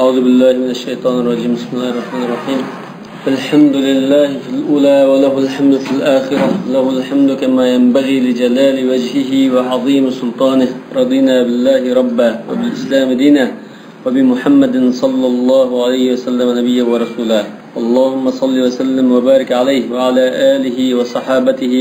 أعوذ بالله من الشيطان الرجيم. بسم الله الرحمن الرحيم. الحمد لله في الأولى وله الحمد في الآخرة، له الحمد كما ينبغي لجلال وجهه وعظيم سلطانه. رضينا بالله ربا وبالإسلام دينا وبمحمد صلى الله عليه وسلم نبيا ورسولا. اللهم صل وسلم وبارك عليه وعلى آله وصحابته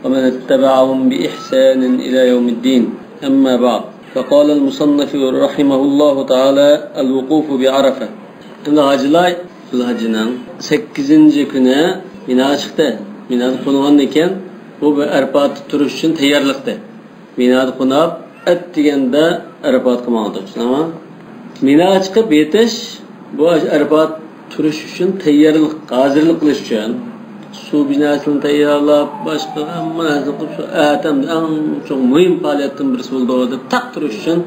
ومن اتبعهم بإحسان إلى يوم الدين. أما بعد، فقال المصنف رحمه الله تعالى: الوقوف بعرفة. عند هاجلاي في الهجنان 8. güne Mina çıktı. Mina'da konuğan iken bu Arafat turuş için tayyorlikda. Mina'da konup etdigende Arafat kılmadı. Ama Mina çıkıp yetiş bu Arafat turuş için tayyorlik, hazırlık kılış için su binasını tayyorlap başka manasını kılıp atam en çok mühim faaliyetin birisi oldu. Tak turuş için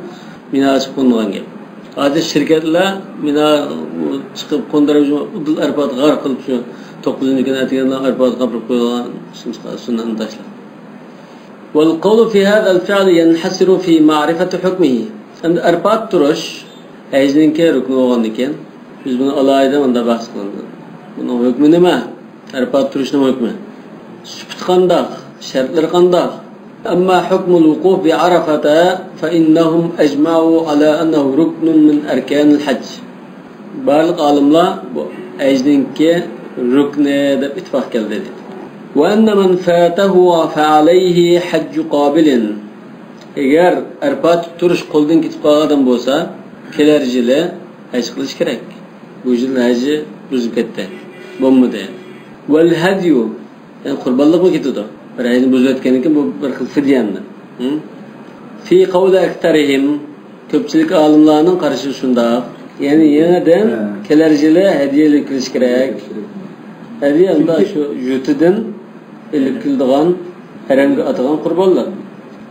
Mina çıkıp konuğan gibi. Aziz şirketler Mina çıkıp kondurmuş Arafat gar kılıp şu 9. gün etkilerinde Arafat kapıp koyulan sünnetini taşlar. والقول في هذا الفعل ينحصر في معرفة حكمه. عند Arafat turuş ecninki rüknü olan iken biz bunu alayda onda bahs kılındı. Bunun hükmü nima? Arafat turuşning hükmü. Sübut qandaq, şartlar qandaq. أما حكم الوقوف بعرفة فإنهم أجمعوا على أنه ركن من أركان الحج. Barliq alimlar bu ecninki rüknü deb ittifaq qildi. وأن من فاته فعليه حج قابل. Eğer Arafat turuş qo'ldan ketib qolgan odam bo'lsa, kelar yili haj qilish kerak. Bu yil haji buzib ketdi. Bo'lmadi. Wal hadyu, yani qurbonlik mi ketdi? Bir hajni buzib ketganidan bu bir xil fidyani. Fi qawli aktarihim, ko'pchilik olimlarning qarashi shunda. Yani yenidan kelar yili hadiyalik qilish kerak. Hadiya unda shu yutidan ilikildigan haramga atgan qurbonlar.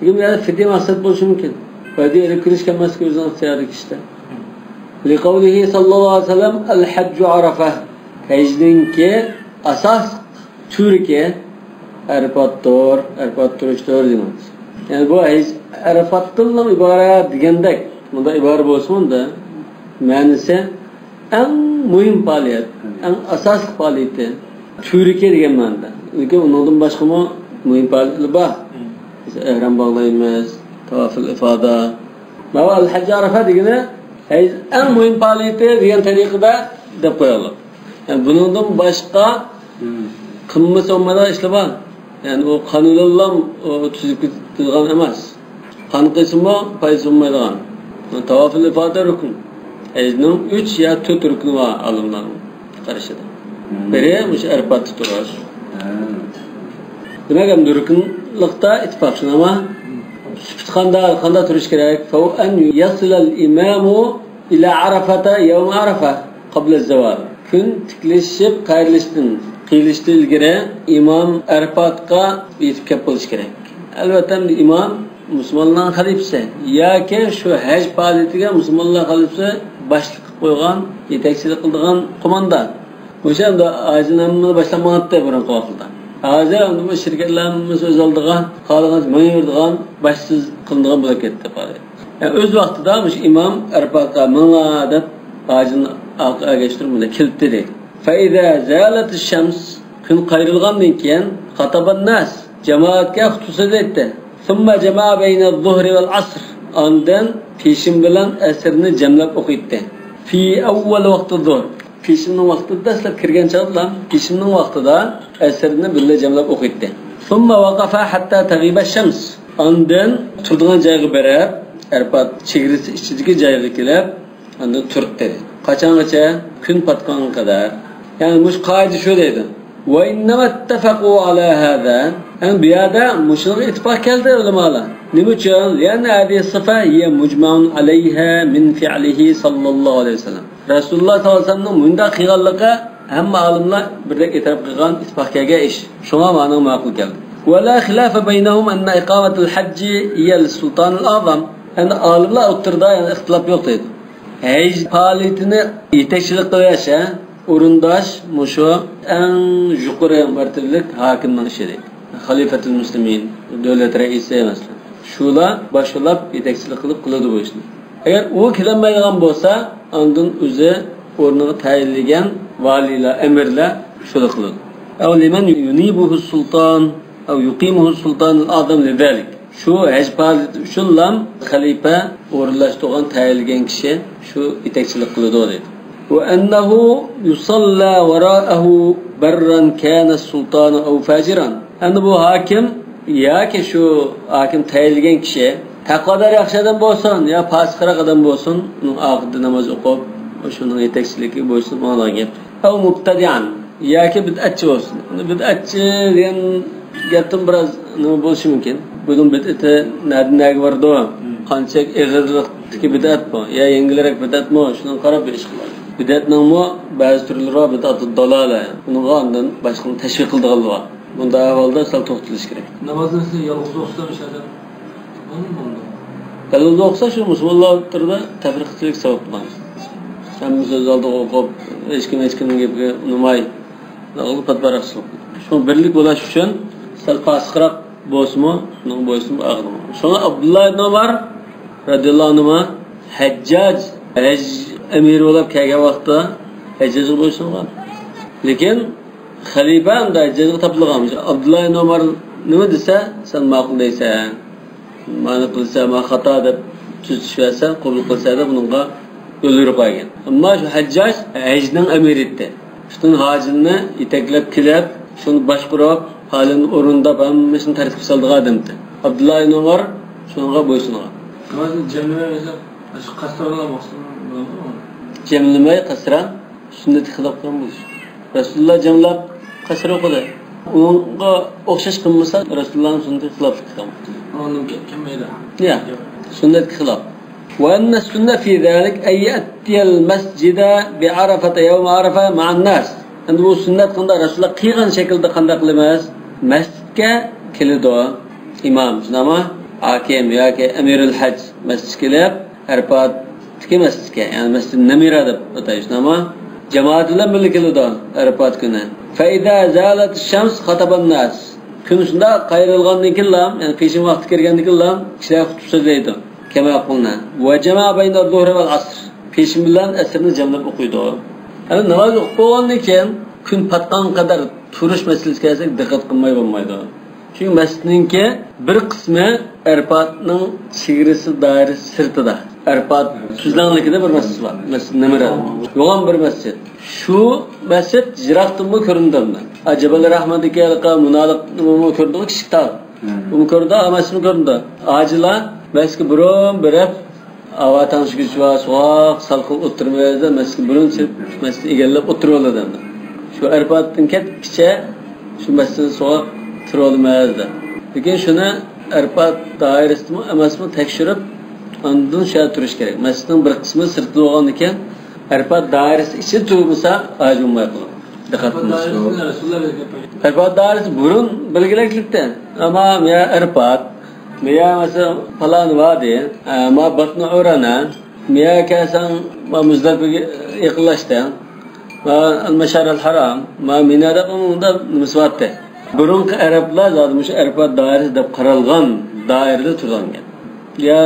Bugün yani fidye maksat bo'lishi mumkin. Hadiya ilik qilishga emas, o'zining ixtiyori kishida. Liqavlihi sallallohu alayhi vasallam al-hajju arafa. Hajninki asas turki Arafatdir, Arafat turishdir deymiz. Yani bu haj Arafatdan iborat degandek. Bunda iborat bo'lsa-da, ma'nosi eng muhim faoliyat, eng asosli faoliyati turki degan ma'noda. Lekin undan boshqa muhim faoliyatlar bor. Ihrom bağlaymiz, tavafil ifoda. Mana al-hajj Arafa degani eng muhim faoliyati degan tariqada deb qo'yiladi. Yani bundan boshqa qimmat ummada ishlar bor. Yani o qonunlar tuzib ketilgan emas. Qanday qismi paysunmaydigan. Tavafil ifoda rukun. Hajning 3 ya 4 rukni bor olimlarning qarashida. Biri mush Arafat turish. Demek hem rükünlükte ittifak şuna ama kanda turish kerak. Fa an yasil al-imamu ila Arafata yawm Arafa qabla az-zawal. Kun tiklishib qayrılishdan qilishdan ilgari imom Arafatga yetib kelib qolish kerak. Albatta imom musulmonlar xalifasi yoki shu haj faoliyatiga musulmonlar xalifasi boshliq qilib qo'ygan, yetakchilik qilgan qo'mondan. O'shanda hajni boshlamoqda burun qo'yildi. Hozir bu şirketlarimiz o'z oldiga qolgan mo'yirdigan boshsiz qilingan bo'lib ketdi qari. Yani o'z vaqtida mush imom Arafatga mingla deb hajini agashtirib bunda kilitdi deydi. Fa iza zalat ash-shams, kun qayrilgandan keyin xataban nas jamoatga xususiyat aytdi. Thumma jamaa bayna az-zuhri wal asr. Ondan peshin bilan asrni jamlab o'qiydi. Fi awwal vaqt az-zuhr. Peshinning vaqtida dastlab kirgan chog'da peshinning vaqtida asrni birga jamlab o'qiydi. Thumma waqafa hatta taghiba ash-shams. Ondan turadigan joyga borib, Arafat chegarasi ichidagi joyga kelib, ondan turibdi. Qachongacha? Kun patganga qadar. Yani mush qoida shu deydi. Wa innama ittafaqu ala hada. Yani bu yerda mushunga ittifoq keldi ulamolar. Nima uchun? Yani hadhihi sifa hiya mujma'un alayha min fi'lihi sallallohu alayhi vasallam. Rasululloh sollallohu alayhi vasallamning bunda qilganligi hamma olimlar birdek e'tirof qilgan ittifoq kelgan ish. Shunga ma'no ma'qul keldi. Wa la khilafa baynahum anna iqamatul hajj hiya lis-sultan al-azam. Yani olimlar o'tirda yani ixtilof yo'q deydi. Haj faoliyatini yetakchilik qilish o'rindosh mushu eng yuqori martabalik hokimning ishi deydi. Xalifatul muslimin, davlat raisi emas. Shular boshqalab yetakchilik qilib qiladi bu ishni. Eğer o kelinmeydigan bolsa, ondan o'zi o'rniga tayinlagan valilar, emirlar shuni qiladi. Aw liman yunibuhu sultan aw yuqimuhu sultan al-azam lidalik. Şu hajpal shunlam xalifa o'rinlashtirgan tayinlagan kishi shu yetakchilik qiladi dedi. Wa annahu yusalla wara'ahu barran kana as-sultan aw fajiran. Endi bu hokim yoki shu hokim tayinlagan kishi taqvodor yaxshi odam bo'lsin yo fasiqroq odam bo'lsin, uning oxirida namoz o'qib, shuning yetakchiligi bo'lsin, mana gap. Aw mubtadi'an yoki bid'atchi bo'lsin. Bid'atchi degan gapdan biroz nima bo'lishi mumkin. Bunun bid'ati nadaga bordi. Qancha ig'irlikdagi bid'at bu, yo yengilroq bid'atmi, shuni qarab ish qiladi. Bid'atningmi ba'zi turlari bid'atud dalala. Bunga ondan boshqa tashviq qildiganlar. Bunda avvalda sal to'xtalish kerak. Namozni yolg'iz o'qishadi. Yolg'iz o'qisa shu musulmonlar turda tafriqchilik sabab bo'ladi. Hamma so'z oldiga o'qib, hech kimning gapiga unamay, naql patbaraqchilik. Shu birlik bo'lish uchun sal fasiqroq bo'lsinmi, uning bo'lsinmi ag'rimi. Shuna Abdullah ibn Umar radhiyallohu anhu Hajjaj amir bo'lib kelgan vaqtda Hajjaj bo'lsingan. Lekin xalifa unda Hajjajga topilgan. Abdullah ibn Umar nima desa, sen ma'qul deysan. Mana qilsa, ma xato deb tuzishsa, qabul qilsa da buningga yo'l yurib qo'ygan. Ammo shu Hajjaj Hajning amiri edi. Shunun hojini yetaklab kelib, shuni boshqarib, halini o'rinda hammasini tartib soldigan odamdi. Abdullah ibn Umar shunga bo'ysungan. Namozni jamlamay shu qasrlar maqsadmi? Jamlamay qasra sunnat xilop qilgan bo'lish. Rasululloh jamlab qasra o'qidi. Unga o'xshash qilmasa Rasulullohning sunnatiga xilof qilgan. Onun kemmaydi. Ya, sunnatga xilof. وأن السنة في ذلك أن يأتي المسجد بعرفة يوم عرفة مع الناس. Endi bu sunnat qanday Rasululloh qilgan shaklda qanday qilamiz? Masjidga keladi imom, shunami? Hakim yoki amirul haj masjidga kelib, Arafotga masjidga, ya'ni masjid Namira deb ataymiz, shunami? Jamoat bilan birga keladi Arafot kuni. Fa idza zalat ash-shams khataba an-nas. Kun shunda qayrilgandan keyin, ya'ni peshin vaqti kelgandan keyin kishilar xutba so'zlaydi. Kema qilna. Va jamaa bayna az-zuhr va al-asr. Peshin bilan asrni jamlab o'qiydi. Hani namoz o'qigandan keyin kun patgan qadar turish masalasiga kelsak diqqat qilmay bo'lmaydi. Chunki masjidningki bir qismi Arafotning chegarasi doirasi sirtida. Arafot tuzlanligida bir masjid bor. Masjid Namira. Yo'g'on bir masjid. Shu masjid jiroqdimi ko'rindimda. Ajabal rahmatga alqa munaliq nima ko'rdim kichik tog'. Uni ko'rdi, amasini ko'rdi. Ajilar masjidga biron birab avatan shug'ishwa so'q salqin o'tirmaydi, masjid birinchi masjid egallab o'tiroladi. Shu Arafotdan ketkicha shu masjidni so'q turolmaydi. Lekin shuni Arafot doirasini emasmi tekshirib, undan shu turish kerak. Masjidning bir qismi sirtda bo'lgan ekan, Arafot doirasi ichida turmasa ajumay qiladi. Diqqat qilinglar. Arafot doirasi burun belgilanlikdan. Ammo ya Arafot Miya mesela falan vadi, ma batna urana, miya kasan ma Muzdalifaga yaqinlashdi, ma al-Mashar al-Haram, ma Minada unda misvatda. Burungi arablar zodi shu Arafot doirasi deb qaralgan doirada turgan. Ya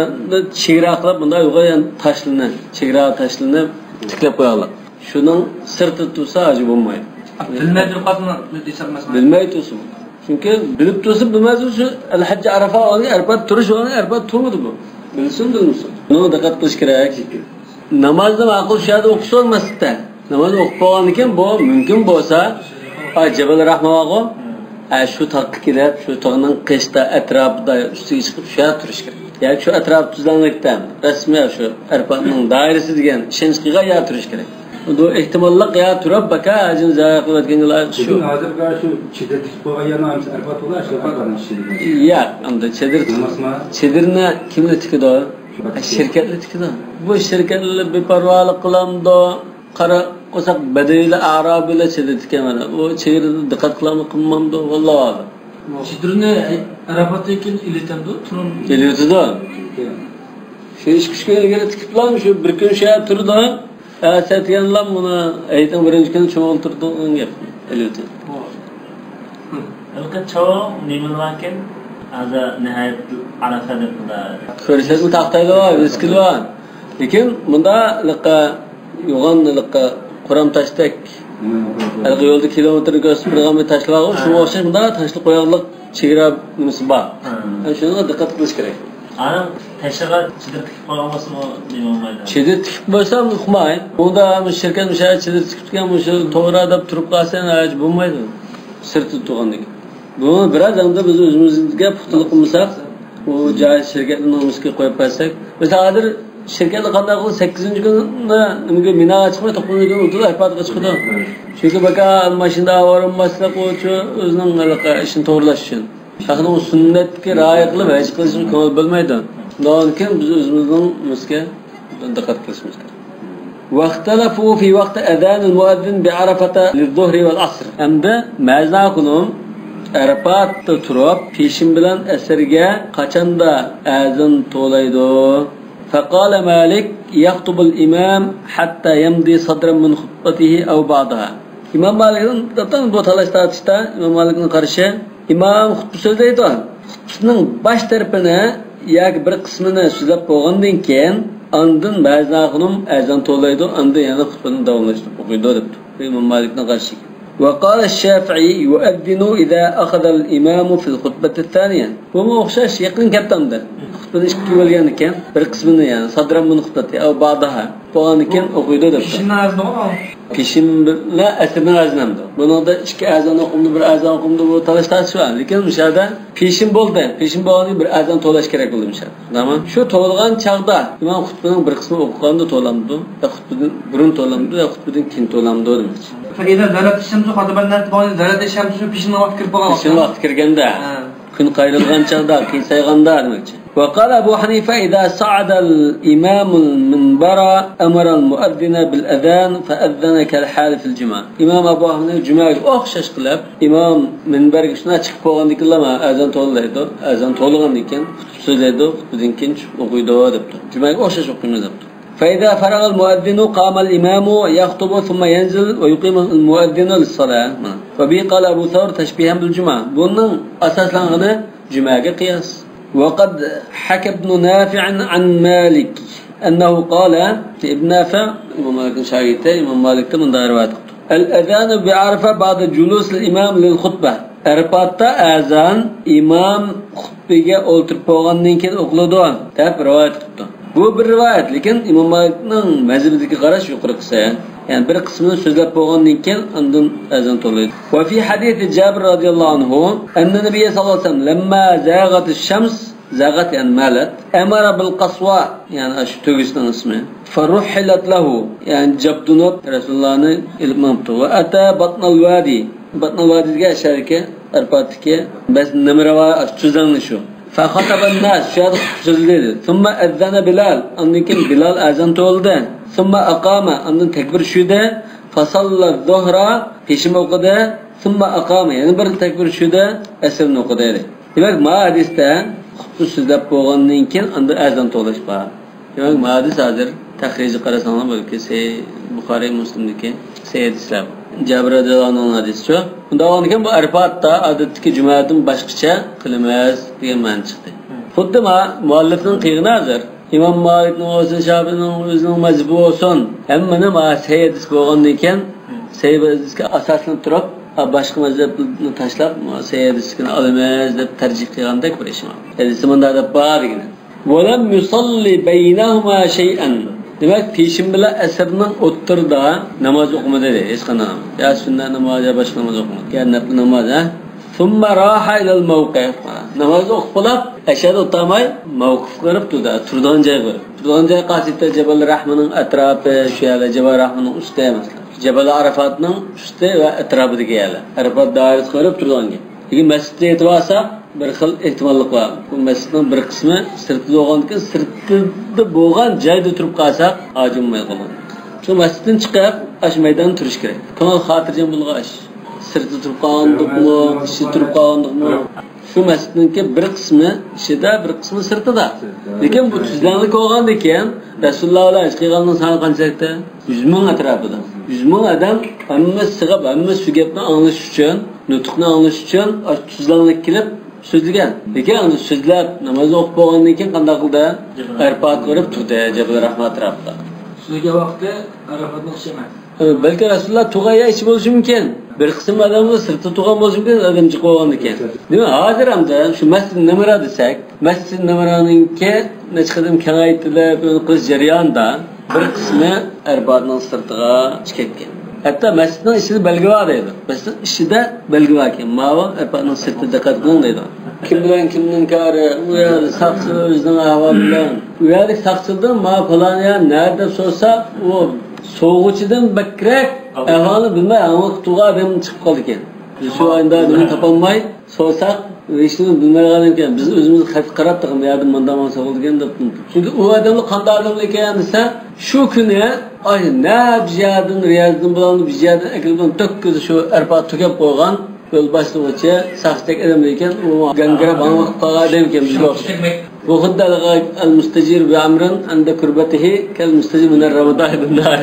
chegara qilib bunda yo'g'on tashlini, chegara tashlini tiklab qo'yganlar. Shuning sirti tursa ajib bo'lmaydi. Bilmaydi qatni desam bilmaydi tursin. Çünkü bilip tursa bilmez şu el-Hacc Arafat turish va Arafat turmadi bu. Bilsin. Buni diqqat qilish kerak. Namozni ma'qul shada o'qish olmasda. Namoz o'qib qolgan ekan bu mumkin bo'lsa, Jabal Rahmog'o shu taqqa kelib, shu tog'ning qishda atrofida ustiga chiqib shu turish kerak. Yoki shu atrof tuzlanlikdan rasmiy shu Arafatning doirasi degan ishonchga ya turish kerak. Bu ehtimollik ya turib baka ajin zayi qilayotganlar shu. Hozirga shu chedirtik bo'lgan Arafat bo'lar, shu qanday ishlaydi? Ya, unda chedirni kimlar tikadi? Shirkatlar tikadi. Bu shirkatlar beparvolik qilamdi. Qara qo'saq badayli arabilar chedir tikamana. U chedirda diqqat qilmamdi, vallohi. Chedirni Arafatdan keyin iletamdi, turun. Keliyotdi. Shu ish kuchga ilgari tikiblar, shu bir kun shu turdi. Satganlar buni aytgan birinchi kuni cho'g'iltirdi gap. Eliyotdi. Alqa cho'g' nimalarkin aza nihayat Arafa deb qiladi. Ko'rsatma taqtaydi, riskilvan. Lekin bunda yo'g'onliqqa Quram tashdek halqa yo'lda kilometrga ko'rsatib turgan bir tashlab, shunga o'xshash bunda tashlab qo'yganlik chegara nimasi bor. Shunga diqqat qilish kerak. Ana tashlaga chidir tikib qo'ygan bo'lsa-mu demaydi. Chidir tikib bo'lsa uqmay. Bunda shirkat mushaar chidir tikib turgan mushu to'g'ri deb turib qolsan, hech bo'lmaydi. Sirti turgandek. Bu biraz endi biz o'zimizga puxtalik qilmasak, u joy shirkatning nomiga qo'yib qo'ysak, mesela hozir shirkatni qanday qilib 8-kunda nimaga bino chiqmay 9-kunda o'tib aytib chiqdi. Chunki baka mashinada avarinmaslik uchun o'zining ishini to'g'rilash uchun. Shahning sunnatga rioya qilib hech qilishni ko'ngil bilmaydi. Undan keyin biz o'zimizga diqqat qilishimiz kerak. Vaqtalafu fi vaqt adhan al-muazzin bi'arafata liz-zuhri wal-'asr. Hamda maznaqunum Arafatda turib, peshin bilan asrga qachonda azon to'laydi? فقال مالك يخطب الإمام حتى يمضي صدرا من خطبته أو بعضها. İmam Malik'in bu talashda İmam Malik'in qarşı imam xutba so'zlaydi. Xutbasining bosh tarafini yoki bir qismini so'zlab bo'lgandan keyin andin ba'zan azon to'laydi, anda yana xutbani davomlashtirib o'qiydi debdi. İmam Malik'in qarşı. وقال الشافعي يؤذن إذا أخذ الإمام في الخطبة الثانية. وما أخشاش يقين كابتن خطبة إيش كيقول يعني كان برقسمنا يعني صدرا من خطبتي أو بعضها. فأنا كان أقيده ده. Kişinin ağzına mı? Peşin la asrning aznamdi. Buningda ikki azon o'qimdi, bir azon o'qimdi, bu talashlar shu. Lekin mishada peshin bo'ldi. Peshin bo'lganda bir azon to'lash kerak bo'ldi mishada. Tamam. Shu to'lgan chaqda imom xutbaning bir qismi o'qiganda to'lamdi, ya xutbadan burun to'lamdi, ya xutbadan keyin to'lamdi demoqchi. Fa'ida zalat shamsu xatibandan tiboni zalat shamsu peshin vaqt kirib qolgan. Peshin vaqt kirganda, kun qayrilgan chaqda, qisayganda demoqchi. وقال أبو حنيفة إذا صعد الإمام المنبر أمر المؤذن بالأذان فأذن كالحال في الجماعة. إمام أبو حنيفة جماعة أخشش قلب إمام منبر شنا çıkıp olan dikilama azan to'laydi, azan to'lgan ekan, so'zlaydi, xutbadan keyin o'qiydi debdi. Jumaaga o'xshash o'qiymiz debdi. فإذا فرغ المؤذن قام الإمام يخطب ثم ينزل ويقيم المؤذن للصلاة. وبه قال أبو ثور تشبيها بالجمعة. bunun asaslanğını جماعة قياس. وقد حكى ابن نافع عن مالك أنه قال في ابن نافع إمام مالك شاهدته إمام مالك من دارواته الأذان بعرفة بعد جلوس الإمام للخطبة. Arafatda azan imam xutbaga o'tirib bo'lgandan keyin o'qiladi deb rivoyat qildi. Bu bir rivoyat, lekin Imom Malikning mazhabiga qarash yuqori qilsa, yani bir qismini so'zlab bo'lgandan keyin undan azon to'laydi. Va fi hadith Jabir radhiyallohu anhu anna nabiy sallallohu alayhi vasallam lamma zaghat ash-shams zaghat yani malat amara bil qaswa yani shu to'gisning ismi faruhilat lahu yani jabdunut Rasulullahni ilmamtu va ata batnal wadi batnal wadiga sharika Arafatga bas nimrava tuzanni shu فخطب الناس شاد سجدد ثم أذن بلال أنكن بلال أذن تولده ثم أقام أن تكبر شده فصلى الظهر پیشم وقده ثم أقام يعني بر تكبر شده أسر نقده demek ma hadiste xutba so'zlab bo'lgandan keyin unda azon to'lash bor. Demak ma hadis hozir tahriji qarasanlar balki Buxoriy Muslimniki hadislar. Jabir radhiyallohu anhu hadisi. Undan keyin bu Arafatda odatdagi jumadan boshqacha qilmas degan ma'no chiqdi. Xuddi muallifning qiyig'i hozir İmam Malikning o'zi, Shafi'ning o'zining mazhabi bo'lsin, hammani hadis bo'lgandan keyin hadisga asoslanib turib, boshqa mazhabni tashlab hadisni olamiz deb tarjih qilgandek bir ish. Hadisi bunda deb bor degan. Walam yusalli baynahuma shay'an. Demek peşin bilan asrning o'ttirda namoz o'qimadi dedi. Hech qanday namoz. Ya sunnat namoz ya boshqa namoz o'qimadi. Ya nafl namoz ha. Thumma raha ila al-mawqif. Namoz o'qib, ashhadu o'tamay mavqif qilib turdan joy qilib. Turdan joy qasitda Jabal Rahmaning atrofi, shu yerda Jabal Rahmaning ustida emas. Jabal Arafatning usti va atrofidagi yerlar. Arafat doirasi qilib turganga. Lekin masjidda e'tiborsa bir xil ehtimollik bor. Bu masjidning bir qismi sirtida bo'lgandan sirtida bo'lgan joyda turib qolsak, ajinmay qoladi. Shu masjiddan chiqib, ash maydonda turish kerak. Ko'ngil xotirjam bo'lg'ash. Sirtida turib qolgandikmi, ishi turib qolgandikmi? Shu masjidningki bir qismi ishida, bir qismi sirtida. Lekin bu tuzlanlik bo'lgandan keyin Rasululloh alayhi qilganning soni qanchakda? 100 ming atrofida. 100 ming odam hamma sig'ib, hamma shu gapni anglash uchun, nutqni anglash uchun tuzlanlik kelib so'zlagan. Lekin uni so'zlab namozni o'qib bo'lgandan keyin qanday qildi? Arafat ko'rib turdi Jabal Rahmat tarafda. Sizga vaqti Arafatni o'xshamas. Balki Rasululloh tug'aya ichi bo'lishi mumkin. Bir qism odamlar sirti tug'an bo'lishi mumkin, odam chiqib ekan. Nima hozir hamda shu masjid namara desak, masjid namaraninki nechqadim kengaytirilib, qilish jarayonida bir qismi Arafatning sirtiga chiqib hatta masjidning ichida belgi bor edi. Masjid ichida belgi bor ekan. Mana Arafatning sirtida diqqat qiling deydi. Kim bilan kimning kari, u yerda saqchi o'zining ahvoli bilan, u yerda saqchidan ma falan ya nerede so'rsa, u soğuğucudan bakrak aholi bilmay ama tuğa adam chiqib qoldi ekan. Shu oyda buni topolmay so'rsak, hech nima bilmagan ekan. Biz o'zimiz qarab turib, bu yerda manda bo'lsa bo'lgan deb. Chunki u odamning qanday odam ekan desa, shu kuni ay nabjadin riyazdan bilan bijadin akildan tokkiz shu arpat tugab qo'ygan yo'l boshlovchi safdek adam ekan, u gangirab olib qolgan adam ekan bizga. Bu xuddi al-mustajir bi amrin anda kurbatihi kal-mustajir min ar-ramadan bin-nar.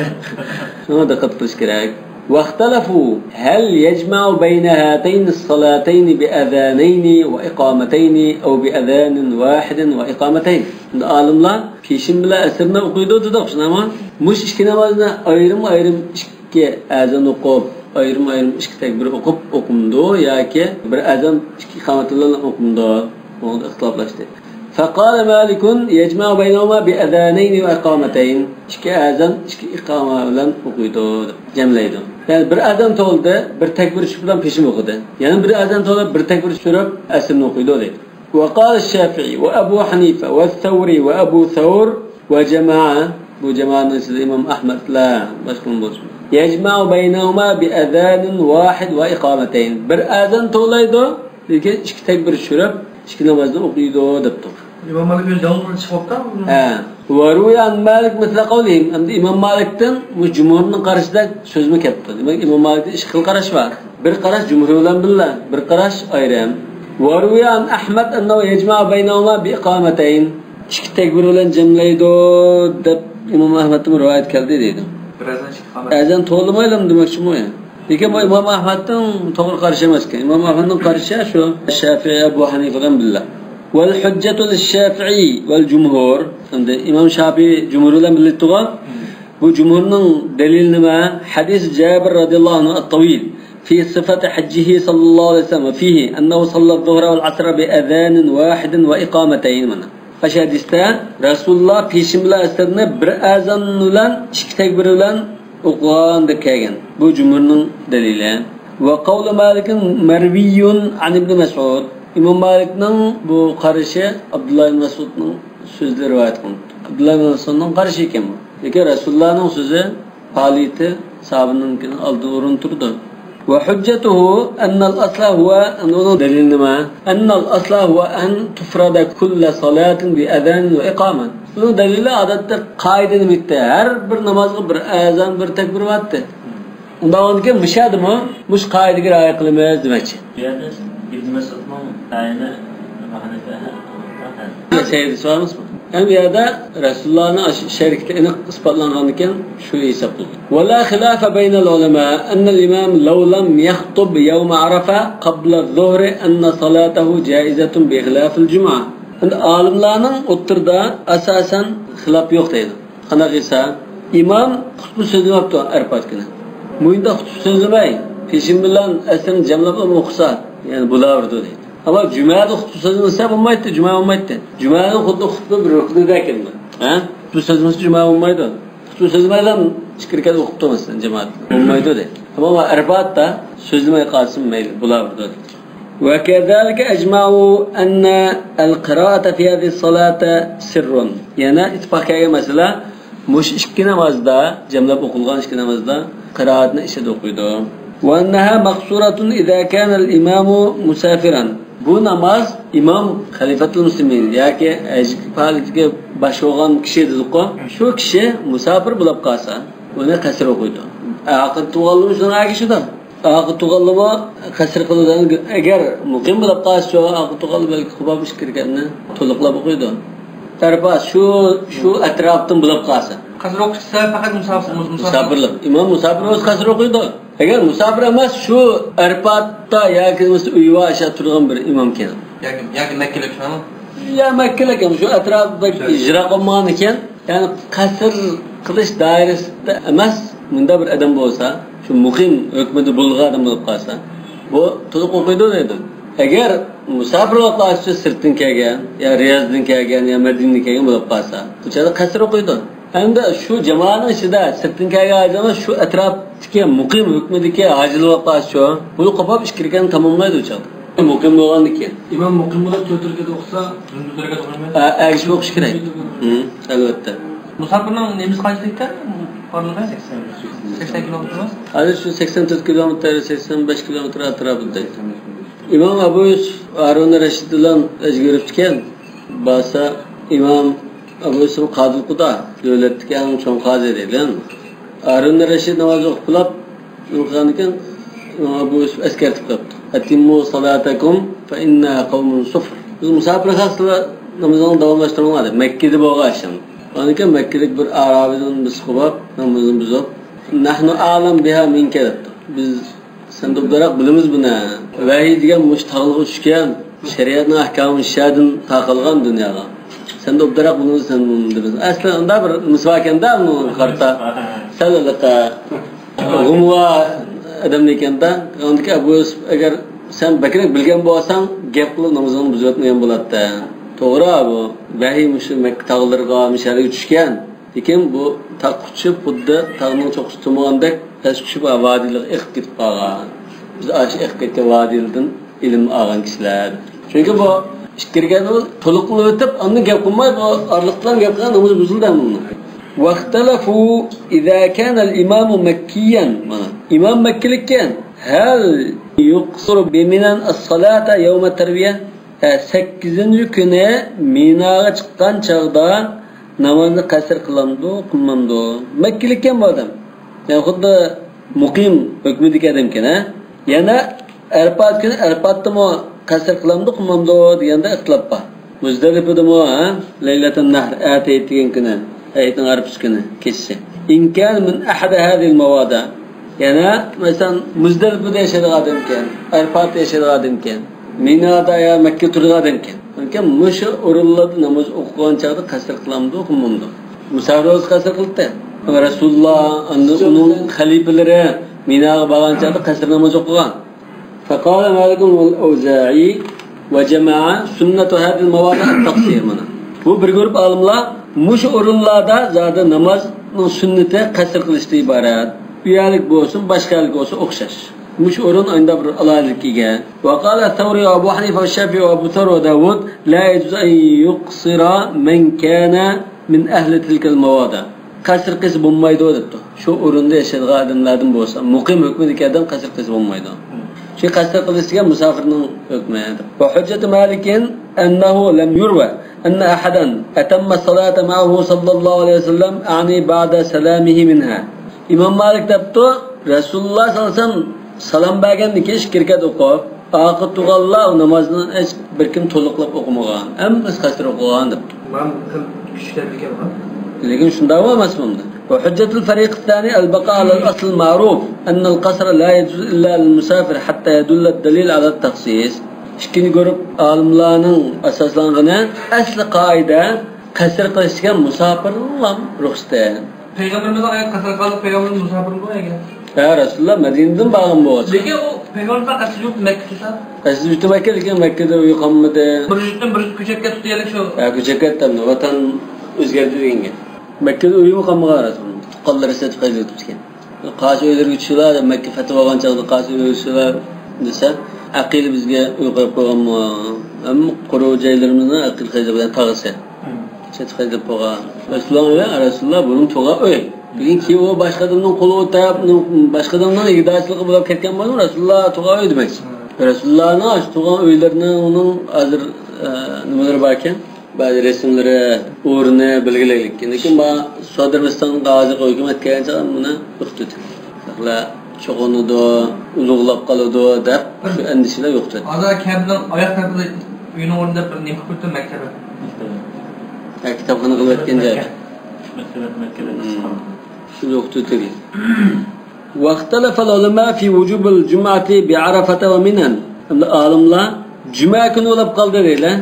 Shuna diqqat qilish kerak. واختلفوا هل يجمع بين هاتين الصلاتين بأذانين وإقامتين أو بأذان واحد وإقامتين. Alimlar peşin bilan asrni o'qiydi dedi, ama mush ikki namozni ayrim ikki azon o'qib, ayrim ikki takbir o'qib o'qimdi yoki bir azon ikki iqomat bilan o'qimdi. Bunda ixtiloflashdi. فقال مالك يجمع بينهما بأذانين وإقامتين. İki azan, iki iqama bilan o'qiydi, jamlaydi. Yani bir azan to'ldi, bir takbir bilan peşin o'qidi. Yani bir azan to'lib, bir takbir surib, asrni o'qiydi deydi. وقال الشافعي وأبو حنيفة والثوري وأبو ثور وجماعة bu cemaatning içinde İmam Ahmed la başkun bo'lsin. يجمع بينهما بأذان واحد وإقامتين. Bir azan to'laydi, lekin ikki takbir surib, ikki namozni o'qiydi debdi. İmam Malik o'zi davomini chiqibdi. وروي عن مالك مثل قولهم. Endi İmam Malik'ten bu cumhurning qarashida so'zmi ketdi. Demak İmam Malik'da ikki xil qarash bor. Bir qarash cumhur bilan birga, bir qarash ayrim. وروي عن أحمد أنه يجمع بينهما بإقامتين. İki takbir bilan jamlaydi deb İmam Ahmed'in rivoyat keldi deydi. Birazdan iqomat. Azan to'limaylam demoqchi bu. Lekin bu İmam Ahmed'in to'g'ri qarashi emas ekan. İmam Ahmed'ning qarashi shu Shafi'i, Abu Hanifa'dan billah. والحجة للشافعي والجمهور. عند إمام شافعي جمهور لم يلتقى. وجمهورنا دليل ما حديث جابر رضي الله عنه الطويل في صفة حجه صلى الله عليه وسلم فيه أنه صلى الظهر والعصر بأذان واحد وإقامتين منه. فشهدستا رسول الله في شملة أستدنا برأذان لن شكتك لن أقوان دكاغن. بو جمهورنا دليلان. وقول مالك مروي عن ابن مسعود. İmam Malik'nin bu qarışı Abdullah ibn Mas'ud'ның sözleri rivayet qılındı. Abdullah ibn Mas'ud'ның qarışı ekan bu. Lekin Rasulullah'ның sözü haliti sahabının aldığı orun turdu. Ve hüccetuhu ennel asla huve onun delil nima? Ennel asla huve en tufrada kulle salatin bi ezan ve iqamet. Bunun delili adatda qaide demekte. Her bir namazga bir azan, bir tekbir vardı. Ondan ki müşadımı, muş qaidege riayet qilmaymiz demoqchi. İbn Mesud'un tayini Seydi soramiz mı? Hem ya da Resulullah'ın şerikliğini ispatlananken şu hesap tuttu. ولا خلاف بين العلماء أن الإمام لو لم يخطب يوم عرفة قبل الظهر أن صلاته جائزة بخلاف الجمعة. Alimlarning o'ttirda asosan xilaf yo'q deydi. Qanaqaysa imom xutba so'zlayapti Arafat kuni. Muyinda xutba so'zlamay, peshin bilan asrni jamlab o'qisa, yani bulardi deydi. Ama Cuma'da xutba so'zlasa bo'lmaydi, Juma bo'lmaydi. Juma'ning xutba bir ruknida ekanmi? Ha? Xutba so'zlasa Juma bo'lmaydi. Xutba so'zlamaydan chiqirgan o'qib turmasdan jamoat bo'lmaydi deydi. Ama Arafatda so'zlamay qolsin mayli, bulardi deydi. وكذلك أجمعوا أن القراءة في هذه الصلاة سر. يعني اتفاقية مثلا مش إشكي نمازدا جملة بقولغان إشكي نمازدا قراءتنا إشد وقيدو. وأنها مقصورة إذا كان الإمام مسافرا. Bu namaz imam xalifatul muslimin yoki ajqifalga boshog'an kishi dediqo, shu kishi musafir bo'lib qolsa, uni qasr o'qiydi. Aql tug'ilmi shuni agishida. Aql tug'ilmi qasr qiladigan agar muqim bo'lib qolsa, aql tug'il balki xubobish kirganini to'liqlab o'qiydi. Tarfa shu atrofdan bo'lib qolsa. Qasr o'qishsa faqat musafirlar. Imom musafir o'z qasr o'qiydi. Agar musafir emas shu Arafatda yoki uyva asha turgan bir imom kerak. Yoki Makkalik shuni? Ya Makkalik ham shu atrofda ijro qilgan ekan, ya'ni qasr qilish doirasida emas, bunda bir odam bo'lsa, shu muqim hukmida bo'lgan odam bo'lib qolsa, bu to'liq o'qiydi deydi. Agar musofirga qarshi sirtdan kelgan, ya Riyozdan kelgan, ya Madinadan kelgan bo'lib qolsa, bu yerda qasr o'qiydi. Endi shu jamoaning ichida sirtdan kelgan odam shu atrofdagi muqim hukmidagi hojilga qarshi buni qopab ish kirgan tamomlaydi u chog'da. Muqim bo'lgandan keyin İmam muqim bo'lib to'tirkada o'qisa, zunduzlarga to'g'rimaydi. agish o'qish kerak. Albatta. Musofirning nemiz qanchalikda? Qorliqi 80 kilometr emas? Hozir shu 84 kilometr, 85 kilometr atrofida. İmam Abu Yusuf Harun Rashid bilan o'zgaribdikan. Basa İmam Abu Yusuf Qadil Quda davlatdagi eng chong qozi edilar. Harun Rashid namoz o'qib o'qigandan İmam Abu Yusuf eskartib qolibdi. Atimmu salatakum fa inna qawmun sufr. Biz musofir xalqlar namozini davomlashtirmoqda. Makkada bo'lgan. Onun için Mekke'lik bir Arabiden biz kubab, namazını buzab. Nahnu a'lam biha minka debdi. Biz sen dobdarak bilimiz buna. Vahiy degan mushtaqlığı tushgan, shariatning ahkomi shadin taqilgan dunyoga. Sen dobdarak bilimiz sen bunu. Aslında unda bir misvakanda bunu qarta. Sadaqata gumwa adam ekanda, ondaki Abu Yusuf agar sen bakrak bilgan bo'lsang, gap qilib namozini buzatmagan bo'ladi. To'g'ri bu. Vahiy mushu Makka tog'lariga, misharga tushgan. Lekin bu taqquchib xuddi tog'ning cho'qishtirmagandek tashqishib vodiylarga iqib ketib qolgan. Biz ash iqib ketgan vodiylardan ilm olgan kishilar. Chunki bu ish kirgan to'liq o'tib, undan gap qilmay bu orliqdan gap qilgan namoz buzildi bundan. Vaqtalafu idza kana al-imam makkiyan. Imam makkilik kan. Hal yuqsiru biminan as-salata yawm at-tarwiyah? 8-kuni Minaga chiqqan chog'da namozni qasr qilmamdi. Makkilik ham bu odam. Yani xuddi muqim hukmidagi odam ekan, ha? Yana Arafat kuni Arafatdami qasr qilmamdi deganda ixtilof bor. Muzdalifadami, ha? Laylatun Nahr ataydigan kuni, aytning Arafat kuni kechsi. In kan min ahad hadhihi al-mawada. Yana masalan Muzdalifada yashaydigan odam ekan, Arafatda yashaydigan odam ekan. Minada ya Mekke turgan ekan. Lekin mushu o'rinlarda namoz o'qigan chog'da qasr qilamdi, o'qimamdi. Musafir qasr qildi. Rasululloh uning xalifalari Minaga borgan chog'da qasr namoz o'qigan. Faqala Malik al-Awza'i va jamaa sunnatu hadhihi al-mawadi' at-taqsir mana. Bu bir guruh olimlar mushu o'rinlarda zada namozning sunnati qasr qilishdan iborat. Uyalik bo'lsin, boshqalik bo'lsin o'xshash. مش أورون عند الله ذكية. وقال الثوري وأبو حنيفة والشافعي وأبو ثور وداود لا يجوز أن يقصر من كان من أهل تلك المواضع. قصر قسم ما يدودته. شو أورون ده شيء غادم لازم بوسا. مقيم حكم ذي كذا قصر قسم ما يدود. شيء قصر قليسيا مسافر حكم هذا. وحجة مالك أنه لم يروى أن أحدا أتم الصلاة معه صلى الله عليه وسلم أعني بعد سلامه منها. إمام مالك تبتو رسول الله صلى الله عليه وسلم Salam bergandan keyin shirkat o'qib, aqid tug'allar namozni hech bir kim to'liqlab o'qimagan. Hamma qasr o'qigan deb. Men kuchlar bilgan. Lekin shunda emas bunda. Wa hujjatul fariq ath-thani al-baqa' ala al-asl al-ma'ruf anna al-qasr la yajuz illa lil-musafir hatta yadulla ad-dalil ala at-takhsis. Ishkini ko'rib olimlarning asoslangani asli qoida qasr qilishga musafirlar ruxsat. Peygamberimiz ayet qasr qilib peygamberimiz musafir bo'lgan. Ya Rasulullah Madinadan bağım bu olsun. Lekin o peygamber qasr yo'q Makka. Qasr yo'q Makka lekin Makkada uy qolmadi. Bir ko'chakka tutaylik shu. Ya ko'chakka tamam vatan o'zgardi deganga. Makkada uymi qolmagan Rasulullah. Qo'llari satib qaytib ketgan. Qashi uylarga tushdilar, Makka fatvo olgan chog'da qashi uylarga tushdilar desa, aqil bizga uy qo'yib qo'yganmi? Ammo quruq joylarimizni aqil qayda bilan tag'isa. Satib qaytib qo'ygan. Rasulullah bunun to'g'a uy. Birinchi o boshqa odamning qo'li o'tab, boshqa odamning igdorchiligi bo'lib ketgan bo'lsa, Rasululloh tug'an uy demak. Rasulullohning tug'an uylarini uning hozir nimalar bor ekan? Ba'zi rasmlari, o'rni belgilaylik. Lekin bu Saudiya hozir hukumat kelgancha buni to'xtatdi. Ular cho'g'onidi, ulug'lab qoladi deb shu andishalar yo'q dedi. Hozir kamdan oyoq tarafida uyning o'rnida bir nima qilib turibdi maktab. Kitobxona qilib o'tgan joy. Maktabda واختلف العلماء في وجوب الجمعة بعرفة ومنى. العلماء Cuma kuni bo'lib qoldi deylar.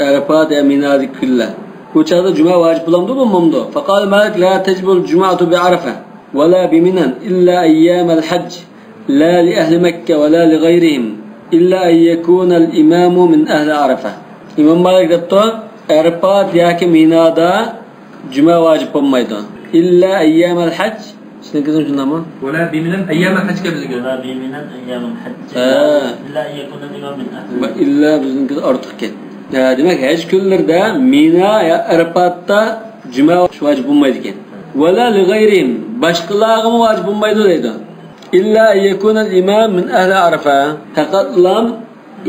Arafat ya minadi kulla. Bu chaqda juma vojib bo'lamdi bo'lmamdi. Faqal Malik la tajbul jum'atu bi Arafa va la bi Minan illa ayyam al-hajj la li ahli Makkah va la li ghayrihim illa an yakuna al-imamu min ahli Arafa. İmam Malik debdi, Arafat yoki Minada juma vojib bo'lmaydi. Illa ayyam al-hajj. Siznikizim shundami? Wala bi Minan ayyam al-hajjga bizga. Wala bi Minan ayyam al-hajj illa an yakuna al-imam min ahli. İlla biznikiz ortiq ket. Demek haj kunlarda Mina ya Arafatda juma vojib bo'lmaydi ekan. Wala li ghayrihim boshqalarga vojib bo'lmaydi deydi. İlla yakuna al-imam min ahli Arafa. Faqatlam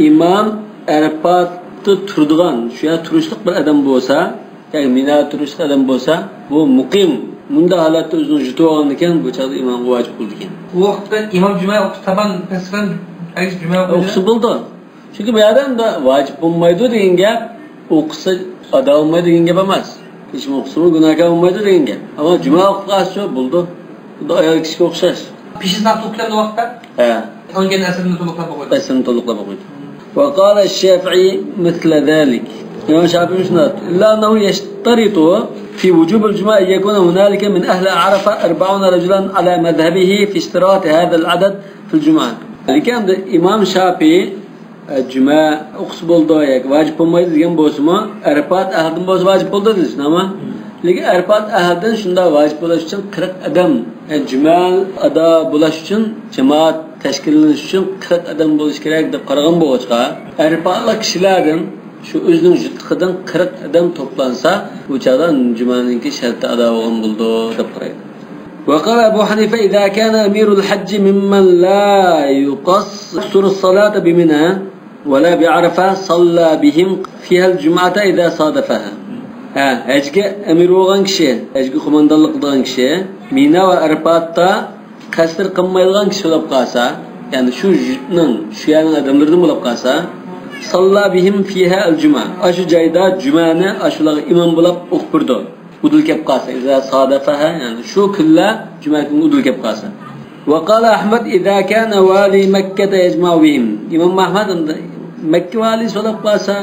imam Arafatda turadigan, shu ya turishlik bir odam bo'lsa, ya'ni Mina turishlik odam bo'lsa, bu muqim. Bunda holatda o'zini yutib olgan ekan, bu chaqda imom vojib bo'ldi ekan. Bu vaqtda imom juma o'qib taban tasfan ayish juma o'qisa bo'ldi. Chunki bu odamda vojib bo'lmaydi degan gap, o'qisa ado bo'lmaydi degan gap emas. Hech kim o'qisa gunohkor bo'lmaydi degan gap. Ammo juma o'qig'asi bo'ldi. Xudo ayol kishiga o'xshash. Peshin soat o'qilgan vaqtda? Ha. O'ngan asrni to'liqlab qo'ydi. Asrni to'liqlab qo'ydi. Wa qala ash-Shafi'i mithla zalik. Imam Shafi'i shunday: "Illa annahu yashtaritu في وجوب الجمعة أن يكون هنالك من أهل عرفة 40 رجلا على مذهبه في اشتراط هذا العدد في الجمعة." لكن إمام شافعي الجمعة أقصد بالضايق واجب بميز جنب بوسما عرفات أهدن بوس واجب بالضايق نعم. لكن عرفات أهدن شندا واجب بولاشچن 40 adam الجمعة أدا بولاشچن جماعت تشكيللنişçن 40 adam bolish kerak deb qaragan bo'lsa, Arfatlar kishilardan şu özünün jütqidan 40 adam toplansa, bu çağdan cumanınki şartı ada bo'lgan bo'ldi deb qaraydi. وقال أبو حنيفة إذا كان أمير الحج ممن لا يقصر الصلاة بمنى ولا بعرفة صلى بهم فيها الجمعة إذا صادفها. Həcgə əmir olan kişi, həcgə komandanlıq qılan kişi, Mina və Arafatda qəsr qılmayılğan kişi olub qalsa, yəni şu jütnin, şu yanın adamlarının olub qalsa, salla bihim fiha al-cuma. Aşı joyda jumani ashulaga imom bo'lib o'qirdi. Udul kelib qolsa, iza sadafaha, yani shu kunlar juma kuni udul kelib qolsa. Wa qala Ahmad idza kana wali Makkah yajma'u bihim. Imom Ahmad Makka vali bo'lib qolsa,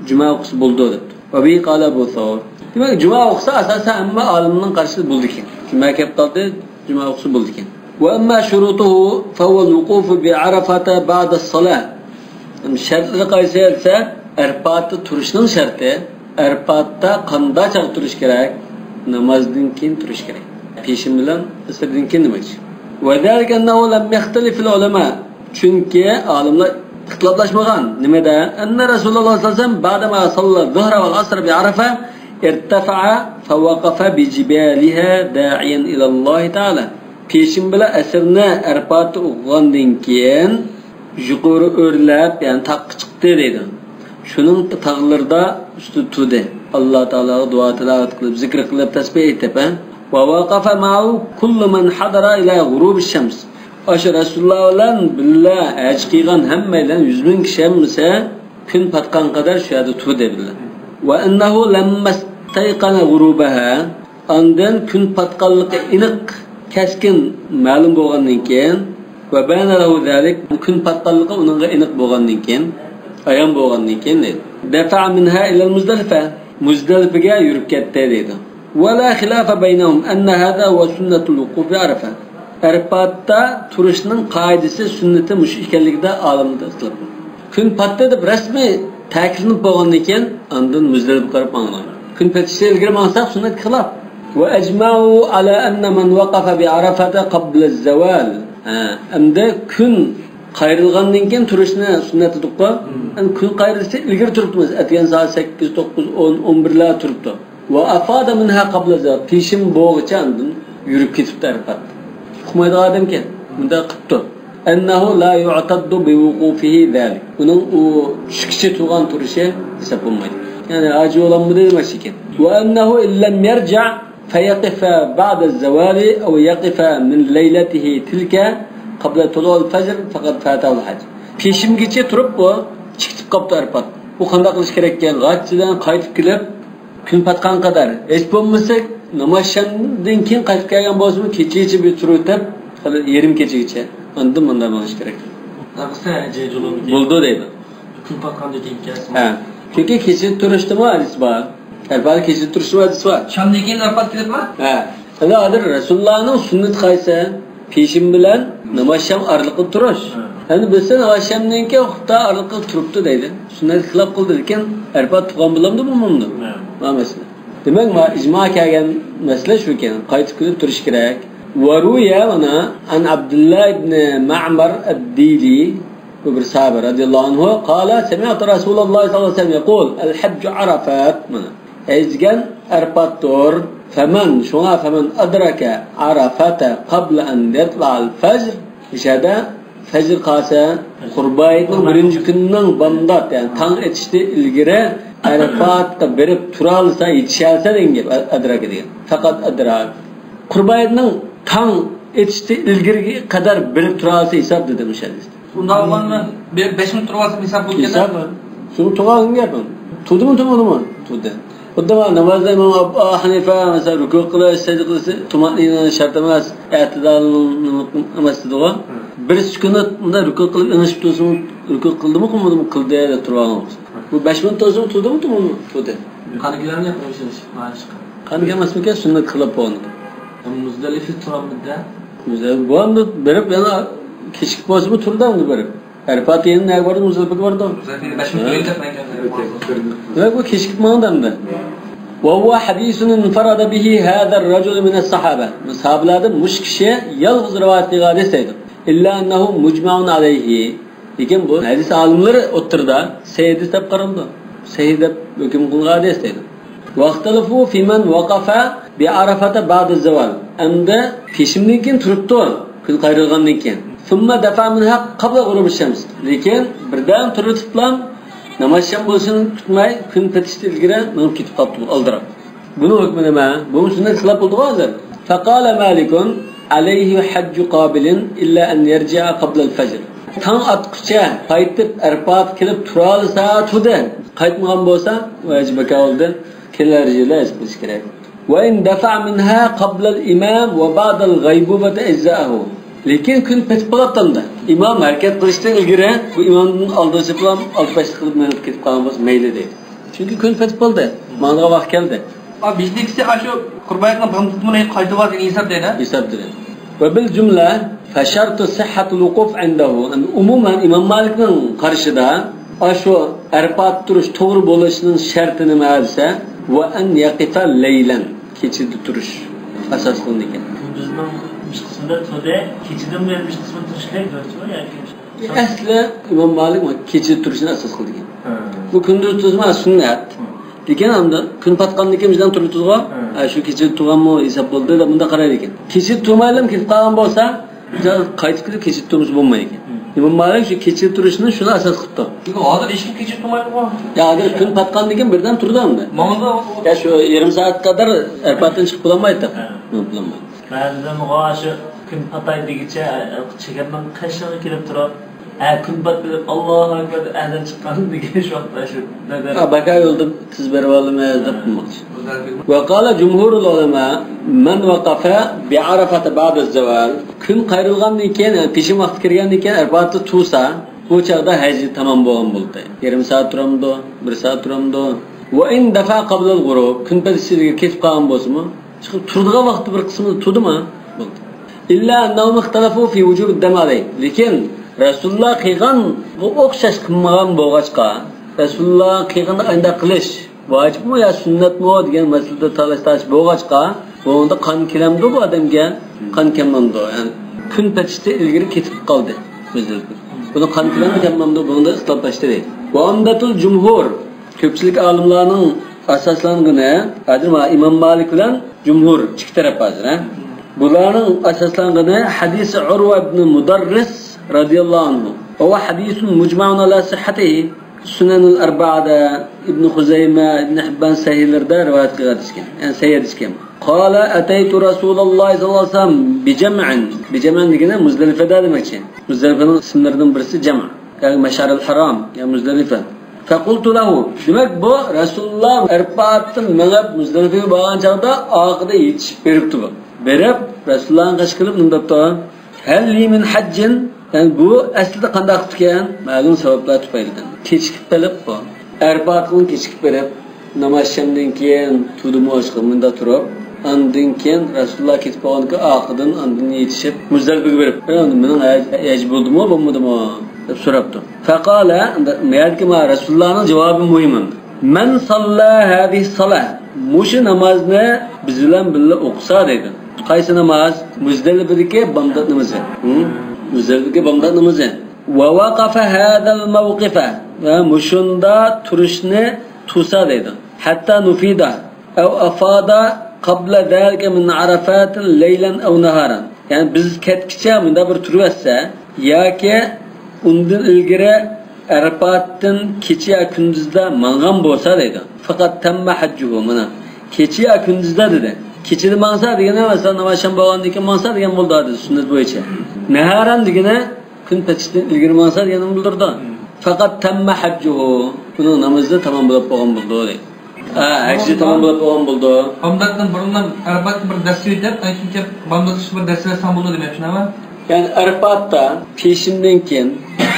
juma o'qisi bo'ldi dedi. Va bi qala Abu Thawr. Demak, juma o'qisa asosan hamma olimning qarshisi bo'ldi ekan. Juma kelib qoldi, juma o'qisi bo'ldi ekan. Wa amma shurutuhu fa huwa al-wuquf bi Arafata ba'da as-salah. Şartları qaysi etse Arfatda turishning sharti, Arfatda qanday chaq turish kerak? Namozdan keyin turish kerak. Peshin bilan asrdan keyin demakchi. Va zalika annahu lam yaxtalif al-ulama. Chunki olimlar ixtiloflashmagan. Nimada? Anna Rasululloh sallallohu alayhi vasallam ba'dama salla zuhra va al-asr bi Arafa irtafa'a fa waqafa bi jibaliha da'iyan ila Allah ta'ala. Peshin bilan asrni Arfatda o'qigandan keyin yuqori o'rlab, yani taqqa chiqdi deydi. Shuning tag'larida usti turdi. Alloh taologa duo tilovat qilib, zikr qilib, tasbih aytib, va waqafa ma'u kullu man hadara ila ghurub ash-shams. O'sha Rasululloh bilan billa haj qilgan hammalar 100 ming kishi hamsa kun patgan qadar shu yerda turdi billa. Va innahu lamma istayqana ghurubaha, ondan kun patganligi aniq, keskin ma'lum bo'lgandan keyin va bana lahu zalik, kun patganligi uningga aniq bo'lgandan keyin, ayon bo'lgandan keyin dedi. Dafa'a minha ila al-Muzdalifa. Muzdalifaga yurib ketdi dedi. Va la khilafa baynahum anna hada wa sunnatul wuquf bi Arafa. Arafatda turishning qoidasi sunnati mush ekanligida olimlar ixtilof. Kun patdi deb rasmiy ta'kidlanib bo'lgandan keyin undan Muzdalifaga qarab manglar. Kun patishi ilgari maqsad sunnat xilof. Wa ajma'u ala anna man waqafa bi Arafata qabla az-zawal. Amda kun qayrilgandan keyin turishni sunnati tuqqa. Kun qayrilsa ilgari turibmiz. Atgan soat 8, 9, 10, 11lar turibdi. Va afada minha qabla zawal. Peshin bo'g'icha undan yurib ketibdi Arafat. Humayda odamga bunda qilibdi. Annahu la yu'taddu bi wuqufihi zalik. Uning u tushkicha turgan turishi hisoblanmaydi. Yani acı olan mı değil mi şeker? وأنه إن لم يرجع فيقف بعد الزوال أو يقف من ليلته تلك قبل طلوع الفجر فقد فاته الحج. Peşimgiçe turup bu çıkıp kaptı Arafat. Bu qanday qilish kerak ekan? G'achchidan qaytib kelib kun patgan qadar hech bo'lmasa namozdan keyin qaytib kelgan bo'lsa kechacha bir turib o'tib, yarim kechagacha. Endi bunday bo'lish kerak. Naqsa jejulum. Bo'ldi deydi. kun patqanda deyilgan. Ha. Çünkü kesin turishda mı hadis var? Elbette kesin turishda hadis var. Shamdan keyin arafat keladimi? Ha. Ana adir Rasulullah'ın sünnet qaysi? Peşin bilan namazsham arliqda turish. Endi bilsa namazshamdan keyin xuddi arliqda turibdi deydi. Sunnat xilaf qildi lekin arafat tuqqan bilamdi bu mumdi. Ha mesela. Demek ma icma kelgan masala shu ekan. Qaytib kelib turish kerak. وروي أنا عن عبد الله بن معمر الديلي وابن صابر رضي الله عنه قال سمعت رسول الله صلى الله عليه وسلم يقول الحج عرفات أجن أربطور فمن أدرك عرفات قبل أن يطلع الفجر إشهد فجر قاسا قربايتنا برنج كنن بندات يعني تان اتشتي الجرا عرفات برب ترالسا يتشالسا دينجب أدرك دين فقط أدرك قربايتنا تان اتشتي الجرا kadar برب ترالسا hesap demiş hadis. Unda olganlar 5 minut turasam hesap bo'lgan. Hesap. Şunu tuğalın yapın. Tudu mu? Tudu. Odda namazda İmam Abu Hanife mesela rükû kılış, secde kılış, tumanina şart emas, i'tidalni emas dedi o. Bir sukunatda rükû qilib inishib tursin, rükû qildimi, qilmadimi, qildi deb turgan. Bu 5 minut tursin, tudimi? Tudu. Qanikilarni yapmışsınız. Ma'lum. Qaniga emasmi-ki, sunnat qilib qo'ydi. Muzdalifa turamida. Bu endi berib yana kechik bo'lsa turdan berib. Arafat yerine ne vardı? Muzdalifaga vardı. Ve bu keşif manada. وهو حديث انفرد به هذا الرجل من الصحابة. Sahabelerden muş kişi yalnız rivayet edildi. İlla ennehu mucmaun aleyhi. Lekin bu hadis alimleri oturda seyidi tep qarıldı. Seyidi hüküm kılgadı istedi. Vaqtalafu fi man waqafa bi Arafata ba'da zawal. Endi peşimden keyin turibdi. Kun qayrılgandan keyin. ثم دفع منها قبل غروب الشمس. Lekin birdan turib bilan namazsham bo'lsin tutmay kun petishda ilgari men ketib qoldi oldirib. Buni hukmi nima? Bu sunnat xilaf bo'ldi hozir. فقال مالك عليه حج قابل إلا أن يرجع قبل الفجر. Tang atqıcha qaytib Arafat kelib tura olsa tudi. Qaytmagan bo'lsa vajib bo'ldi. Kelar yili ish kerak. وإن دفع منها قبل الإمام وبعد الغيبوبة أجزاءه. Lekin kun petib qolibdi. Imom harakat qilishdan ilgari bu imomning oldisi bilan alpash qilib menib ketib qolgan bo'lsa mayli deydi. Chunki kun petib qoldi. Mana vaqt keldi. Biznikisi shu qurbayatning banditmini qaytib olgan hisob deydi. Hisob deydi. Va bil jumla fa shartu sihhatul wuquf indahu. Umuman Imom Malikning qarashida shu Arafat turish to'g'ri bo'lishining sharti nima desa va an yaqifa laylan. Kechida turish asos qilingan. Kısmında tude, keçiden verilmiş kısmını turuşlayı gördü yani. Asli İmam Malik keçida turishni asos qilgan. Bu kunduz tuzma sunnat. Lekin hamda kun patqandan keyin bizdan turib tuzga, shu keçida turganmi hisob bo'ldi deb bunda qaraydi ekan. Keçida turmaylam ketib qolgan bo'lsa, qaytib kelib keçida turmush bo'lmaydi ekan. İmam Malik shu keçida turishni shuni asos qildi. Lekin hozir hech kim keçida turmaydi-ku. Ya agar kun patqandan keyin birdan turdi hamda. Mana ya shu 20 soat qadar Arfatdan chiqib bo'lmaydi. Bo'lmaydi. Ba'zida mug'ashi kun pataydigicha chegardan qashig'i kelib turib, kun patib Allohu akbar azan chiqqan degan shoqda shu nazar. Baka yo'lda tiz berib olmaymiz deb bilmoqchi. Va qala jumhurul ulama man waqafa bi Arafata ba'da az-zawal. Kun qayrilgandan keyin, peshin vaqt kirgandan keyin Arafatda tursa, bu chaqda haji tamom bo'lgan bo'ldi. 20 soat turamdi, 1 soat turamdi. Va in dafa qabla al-ghurub. Kun patishiga ketib qolgan bo'lsa-mu, chiqib turdigan vaqtda bir qismi tudimi? Bo'ldi. İlla annahum ixtalafu fi wujub ad-dam alayh. Lekin Rasululloh qilgan bu o'xshash qilmagan bo'lg'achqa, Rasululloh qilgan anda qilish vojibmi yo sunnatmi degan masalada talash bo'lg'achqa, bunda qon kelamdi bu odamga, qon kelmamdi. Ya'ni kun patishda ilgari ketib qoldi. Buni qon kelamdi kelmamdi, bunda ixtiloflashdi deydi. Va umdatul jumhur ko'pchilik olimlarning asoslangani adima İmam Malik bilan jumhur ikki taraf hozir. Bularning asoslangani hadisi Urva ibn Mudarris radhiyallohu anhu. O hadisun mujma'un ala sihhatihi. Sunan al-arba'ada Ibn Khuzayma, Ibn Hibban sahihlarda rivoyat qilgan. Yani sayyidishgan. Qala ataytu Rasululloh sallallohu alayhi vasallam bi jam'an degani Muzdalifada demakchi. Muzdalifaning ismlaridan birisi jam'. Yani Mashar al-Haram, ya Muzdalifa. Faqultu lahu, demak bu Rasululloh Arfatdan mengab Muzdalifaga borgan chaqda oqida yetishib beribdi bu. Berib Rasulullohga qish qilib undabdi. Hal li min hajjin Yani bu aslida qanday qilgan? Ma'lum sabablar tufaylidan. Kechikib qolib bu. Arbaatni kechikib berib, namozshamdan keyin tudimi oshqimda turib, andan keyin Rasululloh ketib qolgandan oxidan andan yetishib Muzdalifaga berib, "Mening haj bo'ldimi, bo'lmadimi?" deb so'rabdi. Faqala, mayalki ma Rasulullohning javobi muhim. "Man salla hadhihi salah." Mushu namozni biz bilan birga o'qisa dedi. Qaysi namoz? Muzdalifadagi bomdod namozi. Muzdalifadagi bomdod namozi. Va waqafa hadal mawqifa. Va mushunda turishni tusa dedi. Hatta nufida aw afada qabla zalika min arafat laylan aw naharan. Yani biz ketkicha bunda bir turvatsa yoki undan ilgari Arafatdan kecha kunduzda mangan bo'lsa dedi. Faqat tamma hajjuhu mana. Kecha kunduzda dedi. Kechida mansa degani masalan namozsham bo'lgandan keyin mansa degan bo'ldi dedi sunnat bo'yicha. Naharan degani kun patishdan ilgari mansa deganini bildirdi. Faqat tamma hajjuhu. Buni namozda tamom bo'lib qolgan bo'ldi dedi. Hajji tamom bo'lib qolgan bo'ldi. Bomdoddan burundan Arafatga bir dasta o'tib, aytishimcha bomdodga bir dasta san bo'ldi demoqchi nima? Yani Arafatda peshindan keyin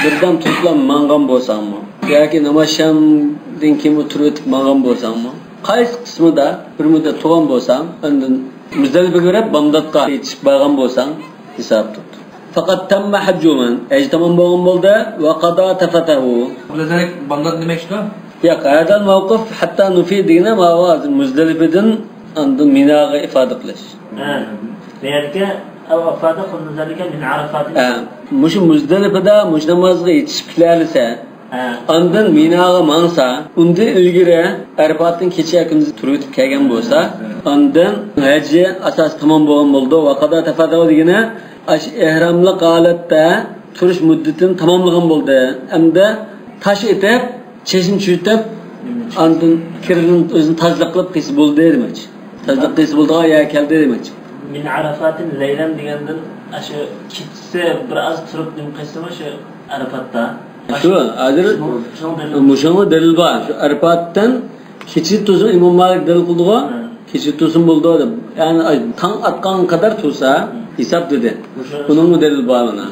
birdan to'plab mangan bo'lsangmi yoki namozshamdan keyin turib o'tib mangan bo'lsangmi, qaysi qismida bir muddat turgan bo'lsang, undan Muzdalifaga berib bomdodga yetishib borgan bo'lsang, hisob tut. Faqat tamma hajjuman, tamom bo'lgan bo'ldi va qada tafatahu. Bilazalik bomdod demoqchi-ku? Yo'q, hadal mavqif hatta nufid degani mavaz Muzdalifadan undan Minaga ifoda qilish. Mayalki afada qilnizalika min Arafat. Mushu Muzdalifada mush namozga yetishib kelarsa, ondan Minaga mansa, unda ilgari Arafatdan kecha kunduz turib o'tib kelgan bo'lsa, ondan haji asos tamom bo'lgan bo'ldi va qada tafadav degani ihramli holatda turish muddatini tamomlagan bo'ldi. Hamda tash etib, cheshin chutib, ondan kirning o'zini tozalab qilib qilsa bo'ldi demoqchi. Tozalab qilsa bo'ldi ya keldi demoqchi. Min Arafat'in leylan degandan aşı kitse biraz turib nim qilsam shu Arafatda. Şu adir muşama dalil var. Şu Arafatdan kechi tuzun İmam Malik dalil qildi-ku. Kechi tuzun bo'ldi deb. Yani tang atgan kadar tursa hisob dedi. Buning dalil var mana.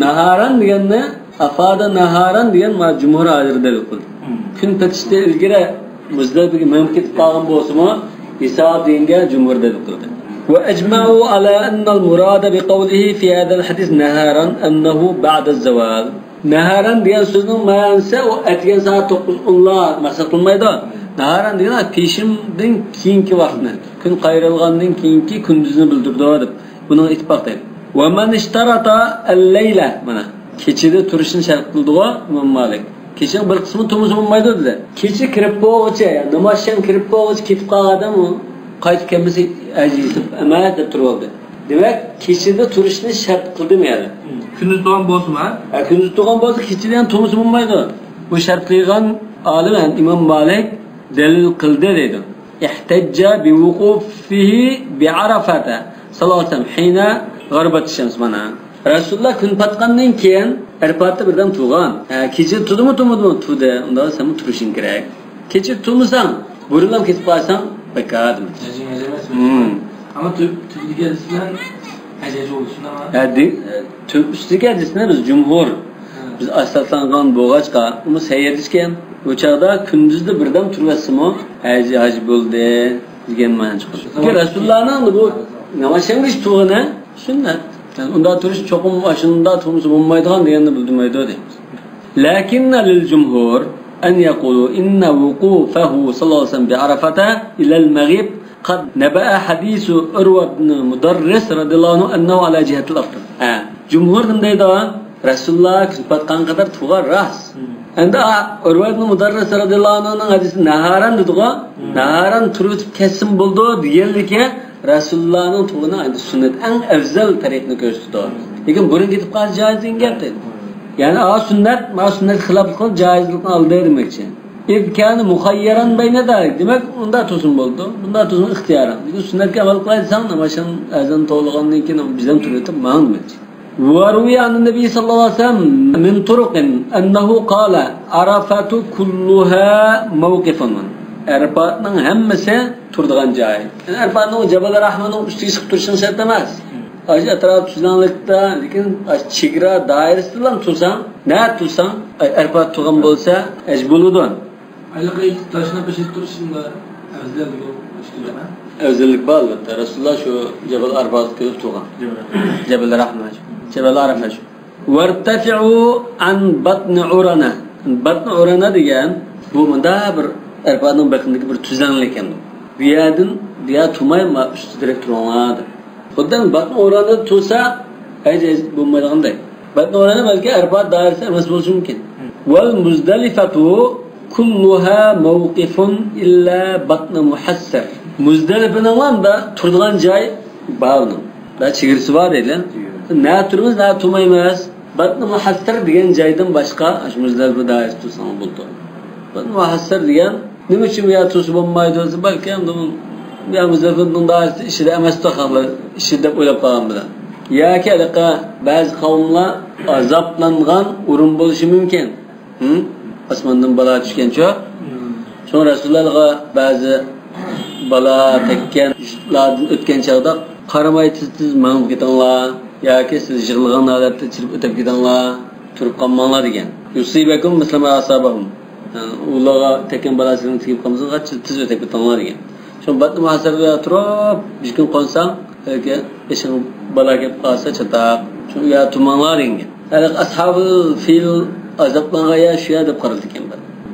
Naharan deganni afada naharan degan ma jumhur adir dalil qildi. Kun patishda ilgari Muzdalifaga menib ketib qolgan bo'lsa-mu, hisob degan jumhur dalil qildi. وأجمعوا على أن المراد بقوله في هذا الحديث نهارا أنه بعد الزوال. نهارا ديان سوزنun ma'nosi o atgan soat 9 onlar maqsad qilmaydi. Naharan degani peshimdan keyingi vaqtni, kun qayrilgandan keyingi kunduzni bildirdi deb. Buni ittifoqlaydi. Va man ishtarata al-layla mana kechida turishni shart qildi-ku Imom Malik. Kecha bir qismi turmush bo'lmaydi dedi. Kecha kirib bo'lguncha, namozsham kirib bo'lguncha ketib qolganmi? Qaytib kelmasa ajisib amal deb turibdi. Demak, kechida turishni shart qildimi-ya? Kunduz turgan bo'lsa-mi? Kunduz turgan bo'lsa, kechidan turmush bo'lmaydi. Bu shart qilgan olim Imom Malik dalil qildi dedi. Ihtajja bi wuqufihi bi Arafata sallallohu alayhi vasallam hina g'arbat shams mana. Rasululloh kun patgandan keyin Arafatda birdan turgan. Kecha turdimi? Turdi. Unda sen turishing kerak. Kecha turmasang, burilib ketib qolsang Bekad. Ama tüzlük hadisinden hacacı oluşuna var. Tüzlük hadisinden biz cumhur. Biz asaslangan boğaçka, onu seyyedişken uçakda kündüzde birden turvasımı hacı buldu. Bizgen mani çıkıyor. Çünkü Resulullah'ın bu namazşangıç tuğuna sünnet. Yani onda turuş çokum başında turmusu bulmaydıgan diyenini bildirmeydi deyimiz. Lakinna lil cumhur أن يقولوا إن وقوفه صلى الله عليه وسلم بعرفة إلى المغيب قد نبأ حديث أروى بن مدرس رضي الله عنه أنه على جهة الأرض. جمهور دنديدا رسول الله كتبتقان قدر تفغر راس. عند أروى بن مدرس رضي الله عنه حديث نهارا ددغا نهارا تروت كسم بلدو ديالك رسول الله تفغنا عند السنة أن أفضل طريقنا كوستو. لكن برين كتبقى جائزين قبل. Yani sünnet xilaflıqın caizliğini aldı demekçi. İbkanı muhayyaran beyne dalik demek onda tuzun buldu. Bunda tuzun ixtiyaran. Sünnetke amal kılaysan namazın azan toğluğandan keyin bizden türetip mağın demekçi. Ve ruviye an Nebi sallallahu aleyhi ve sellem min turuqin ennehu qala Arafatu kulluha mevqifun. Arafatның hammasi turdigan joy. Arafatның Jabal Rahmanның ustiga chiqib turishini shart emas. Aş etraf tuzlanlıkta, lekin çigra dairesi lan tursan, ne tursan, Arafat tuğan bolsa, buludun. Aylıqay taşına peşit turuşunda özlerdi bu işkileme. Özellik var elbette. Resulullah şu Cebel Arafat kılıp tuğan. Cebel Rahmet. Cebel Arafat. وَارْتَفِعُوا عَنْ بَطْنِ عُرَنَا. Batn Urana degan bu mında bir Arafatning bakındagi bir tuzlanlik ekan. Bu yerdan diya tumay üstü direkt turadi. Xuddan Batn Urana tursa, ajiz bo'lmaydiganday. Batn Urana balki Arafat doirasi emas bo'lishi mumkin. Wal Muzdalifatu kulluha mawqifun illa Batn Muhassar. Muzdalifaning hamda turadigan joy bormi? Da chegirisi bor edi. Na turimiz, na tumaymiz. Batn Muhassar degan joydan boshqa shu Muzdalifa doirasi tursang bo'ldi. Batn Muhassar degan nima uchun bu yer tursib bo'lmaydi o'zi balki ham bu Muzdalifaning doirasi ishida emas to'xallar, ishi deb o'ylab qolgan bilan. Yoki anaqa ba'zi qavmlar azoblangan o'rin bo'lishi mumkin. Osmondan balo tushgancha. So'ng Rasulullohga ba'zi balo tekkanlardan o'tgan chaqda qaramay tiz ma'lum ketinglar. Yoki siz yig'ilgan holatda chirib o'tib ketinglar, turib qolmanglar degan. Yusibakum mislama asabahum. Ularga tekkan balasini tegib qolmasa, tiz o'tib ketinglar degan. Shu Batn Muhassarga turib, bir kun qolsang, yoki ishing balo kelib qolsa chataq, shu ya tumanglar degan. Hali ashabul fil azablangan ya shu deb qaraldi ekan.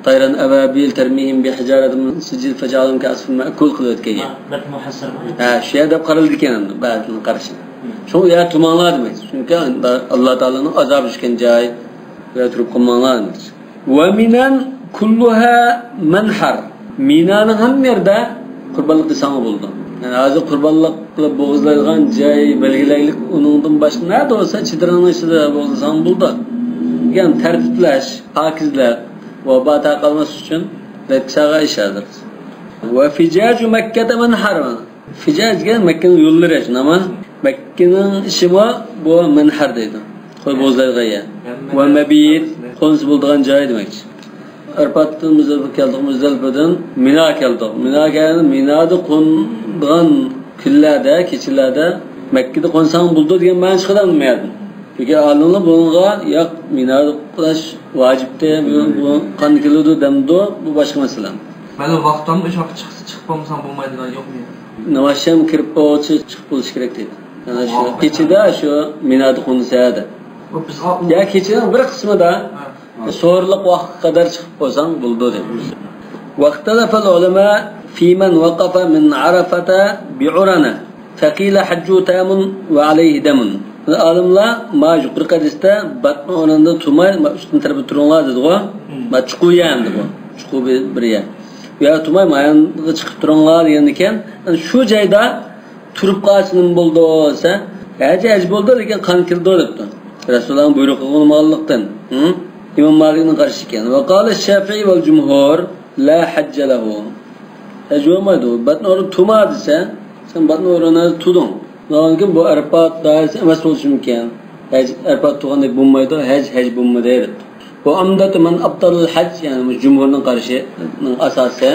Tayran ababil termihim bi hijaratin min sijil faj'alhum ka'asfin ma'kul qilayotgan. Batn Muhassar. Ha, shu deb qaraldi ekan endi, ba'zini qarashi. Şu ya tumanlar demek. Çünkü Allah Teala'nın azabı düşken cay ve turib qolmanglar demek. Ve minan kulluha manhar. Minanın ham yerde qurbanlık desanı buldu. Yani azı qurbanlıkla boğuzlayılgan cay belgilaylik onundan başka nerede olsa çıdıranın içinde boğuzlasan buldu. Yani tertipleş, pakizler ve bata kalması için reksağa işadır. Ve ficacu Mekke'de manhar. Ficac gel Mekke'nin yolları için ama Mekke'nin işimi bu menhar deydi. Koy bozlarga ya. Ve mebit konusu bulduğun cay demek. Arfat'tan Muzdalifa'dan Mina geldik. Mina'da konduğun küllerde, keçilerde Mekke'de konsan buldu diye ben çıkaramadım. Çünkü alınla bununla ya Mina'da kulaş vacipte bu kan kilodu demdo bu başka mesele. Böyle vaqtdan iş vaqt çıkıp olmasam bulmaydılar yok mu? Namaşam kirip boğucu çıkıp buluş gerek deydi. Yani şu keçide şu Mina'da konusaydı. Ya keçinin bir kısmı da soğurluk vakit kadar çıkıp olsan buldu dedi. واختلف العلماء في من وقف من عرفة بعرنة فقيل حجه تام وعليه دم. Alimler ma yuqori hadisda Batn Uranada tumay üstün tarafı turunlar dedi o. Ma chiqu yandi bu. Chiqu bir ya. Ya tumay mayanga chiqib turunlar degandan keyin shu joyda turib qolishim bo'ldi olsa, hajaj bo'ldi lekin qon kirdi debdi. Rasulullohning buyrug'i bo'lmaganlikdan. İmam Malik'nin qarshi ekan. Va qala Shafi'i vel jumhur la hajja lahu. Hajjomaydi. Batn Uran tuma desa, sen Batn Uranada tudun. Lakin bu Arafat dairesi emas bo'lishi mumkin. Arafat tuğandek bo'lmaydi, haj bo'lmaydi. Bu amdat man abtalul hajj, yani jumhurning qarishining asosi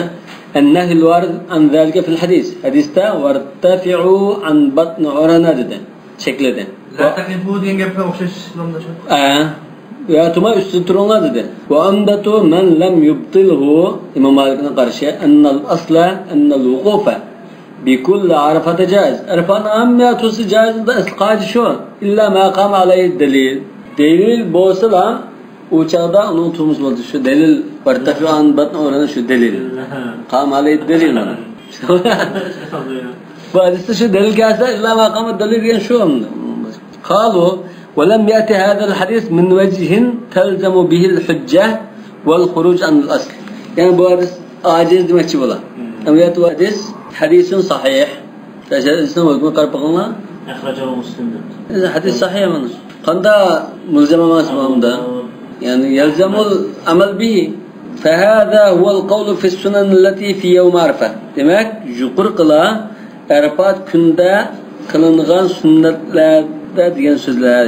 النهي الوارد عن ذلك في الحديث. حديثه وارتفعوا عن بطن عرنا dedi. Şeklede. La taklifu diyen gapga o'xshash nomda shu. Ya tuma üstü turunlar dedi. Ve amdatu men lem yubtilhu İmam Malik'in qarshi annal asla annal wuqufa bi kulli arafata jaiz. Arafatning hammasisi jaiz da isqadi shu. İlla ma qama alayhi dalil. Delil bo'lsa o çağda onun tuğumuz oldu. Şu delil vartafi'an batn Urana şu delil. Qam alayhi delil. Bu hadiste şu delil gelse illa ma qama dalil diyen şu. قالوا ولم يأتي هذا الحديث من وجه تلزم به الحجة والخروج عن الأصل. يعني bu hadis aciz demekçi bola. Ama bu hadis hadisin sahih. Hadisine bakma karpakınla. Akhrajahu Muslim. Hadis sahih mi? Kanda mulzama masmamda. Yani yelzemul amel bihi. فهذا هو القول في السنن التي في يوم عرفة. Demek yuqur qila Arafat kunda kılınğan sünnetlerde diyen sözler.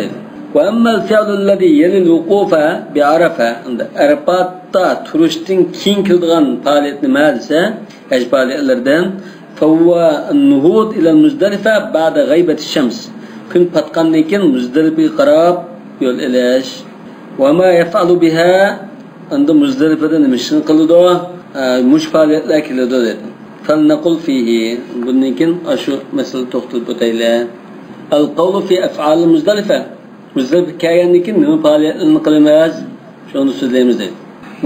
Ve emmel fi'lullezî yelil vukufa bi Arafa. Arafat'ta turuştin kin kıldığan faaliyet nima dese, faaliyetlerden فهو النهوض إلى المزدلفة بعد غيبة الشمس. kun patqandan keyin Muzdalifaga qarab yo'l elish. Va ma yaf'alu biha anda Muzdalifada nima ishni qiladi? Mush faoliyatlar qiladi dedi. Falnaqul fihi bundan keyin shu masala to'xtalib o'taylik. Al-qawlu fi af'al Muzdalifa. Muzdalifa kelgandan keyin nima faoliyatlarni qilamiz? Shuni so'zlaymiz dedi.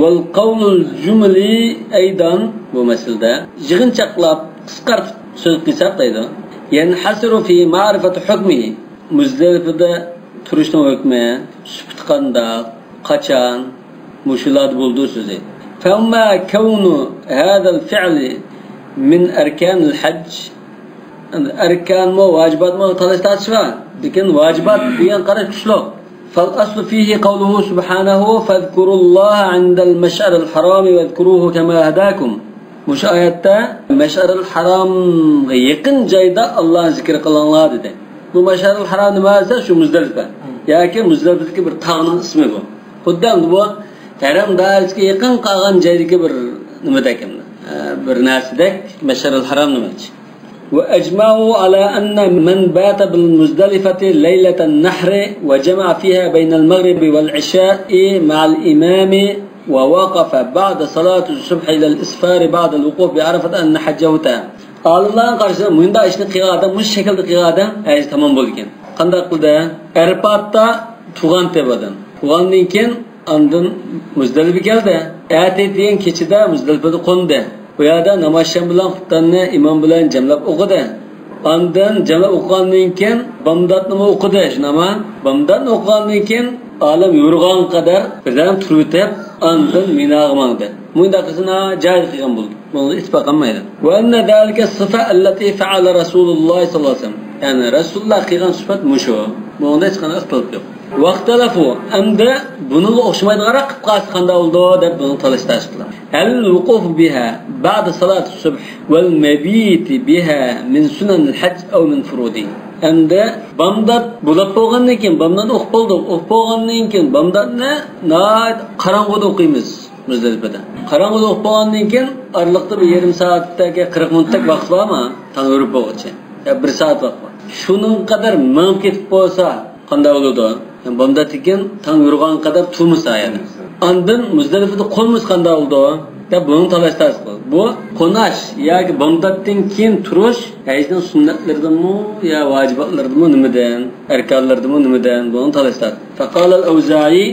Wal qawlul jumli aydan bu masalada yig'inchoqlab qisqartib so'z qilsak deydi. Yanhasiru fi ma'rifati hukmihi. Muzdalifada turishning hukmi, sifat qanday, qachon mushulat bo'ldi so'zi. Famma kawnu hadha al-fi'l min arkan al-hajj. Arkan mo vajibat mo talashtirishwa. Lekin vajibat degan qarash kuchliq. فالأصل فيه قوله سبحانه فاذكروا الله عند المشعر الحرام واذكروه كما هداكم. مش آياتتا مشعر الحرام يقين جايدا الله ذكر قلنlar dedi. Bu مشعر الحرام nimasi? Şu Muzdalifa. Yoki Muzdalifadagi bir tog'ning ismi bu. Xuddi bu haram dairasiga yaqin qolgan joydagi bir nimada ekan. Bir narsadek مشعر الحرام nimachi? وأجمعوا على أن من بات بالمزدلفة ليلة النحر وجمع فيها بين المغرب والعشاء مع الإمام ووقف بعد صلاة الصبح إلى الإسفار بعد الوقوف بعرفة أن حجه تام. Allah'ın karşısında mühinde işini kıyada, bu şekilde kıyada tamam bulurken. Kandak kılda Erpat'ta tuğan tebadan. Tuğan deyken andın Muzdalife geldi. Ertetiyen keçide Muzdalife'de kondu. Bu yerda namazşan bilan xuttanni imom bilan jamlab o'qidi. Ondan jamlab o'qigandan keyin bomdodni o'qidi. Shunama bomdodni o'qigandan keyin olam yurg'on qadar birdan turib o'tib, ondan Minoga mangdi. Bunda qizina joy qilgan bo'ldi. Buni isbot qilmaydi. Va anna zalika sifa allati fa'ala Rasululloh sallallohu alayhi vasallam. Ya'ni Rasululloh qilgan sifat mushu. Bunda hech qanday ixtilof yo'q. Vaqtalafu amda bunga o'xshamaydigan qilib qolsa qanday bo'ldi deb buni talashtash qiladi. الوقوف بها بعد صلاة الصبح والمبيت بها من سنن الحج أو من فروضه. Endi bomdod bo'lib bo'lgandan keyin bomdod o'qib bo'ldi. O'qib bo'lgandan keyin bomdodni qarong'uda o'qiymiz Muzdalifada. Qarong'uda o'qib bo'lgandan keyin oraliqda bir yarim soatdagi 40 minutlik vaqt bormi? Tong o'rib bo'lguncha. Ya 1 soat vaqt bor. Shuning qadar minib ketib bo'lsa qanday bo'ladi? Bomdod ekan tong yurgan qadar turmush ayani. Ondan Muzdalifada qo'limiz qanday bo'ldi? Deb buni talashtash qildi. Bu qo'nash yoki bomdoddan keyin turish hajning sunnatlaridanmi yo vajibatlardanmi nimadan, arkonlardanmi nimadan buni talashtash. Faqala al-Awza'i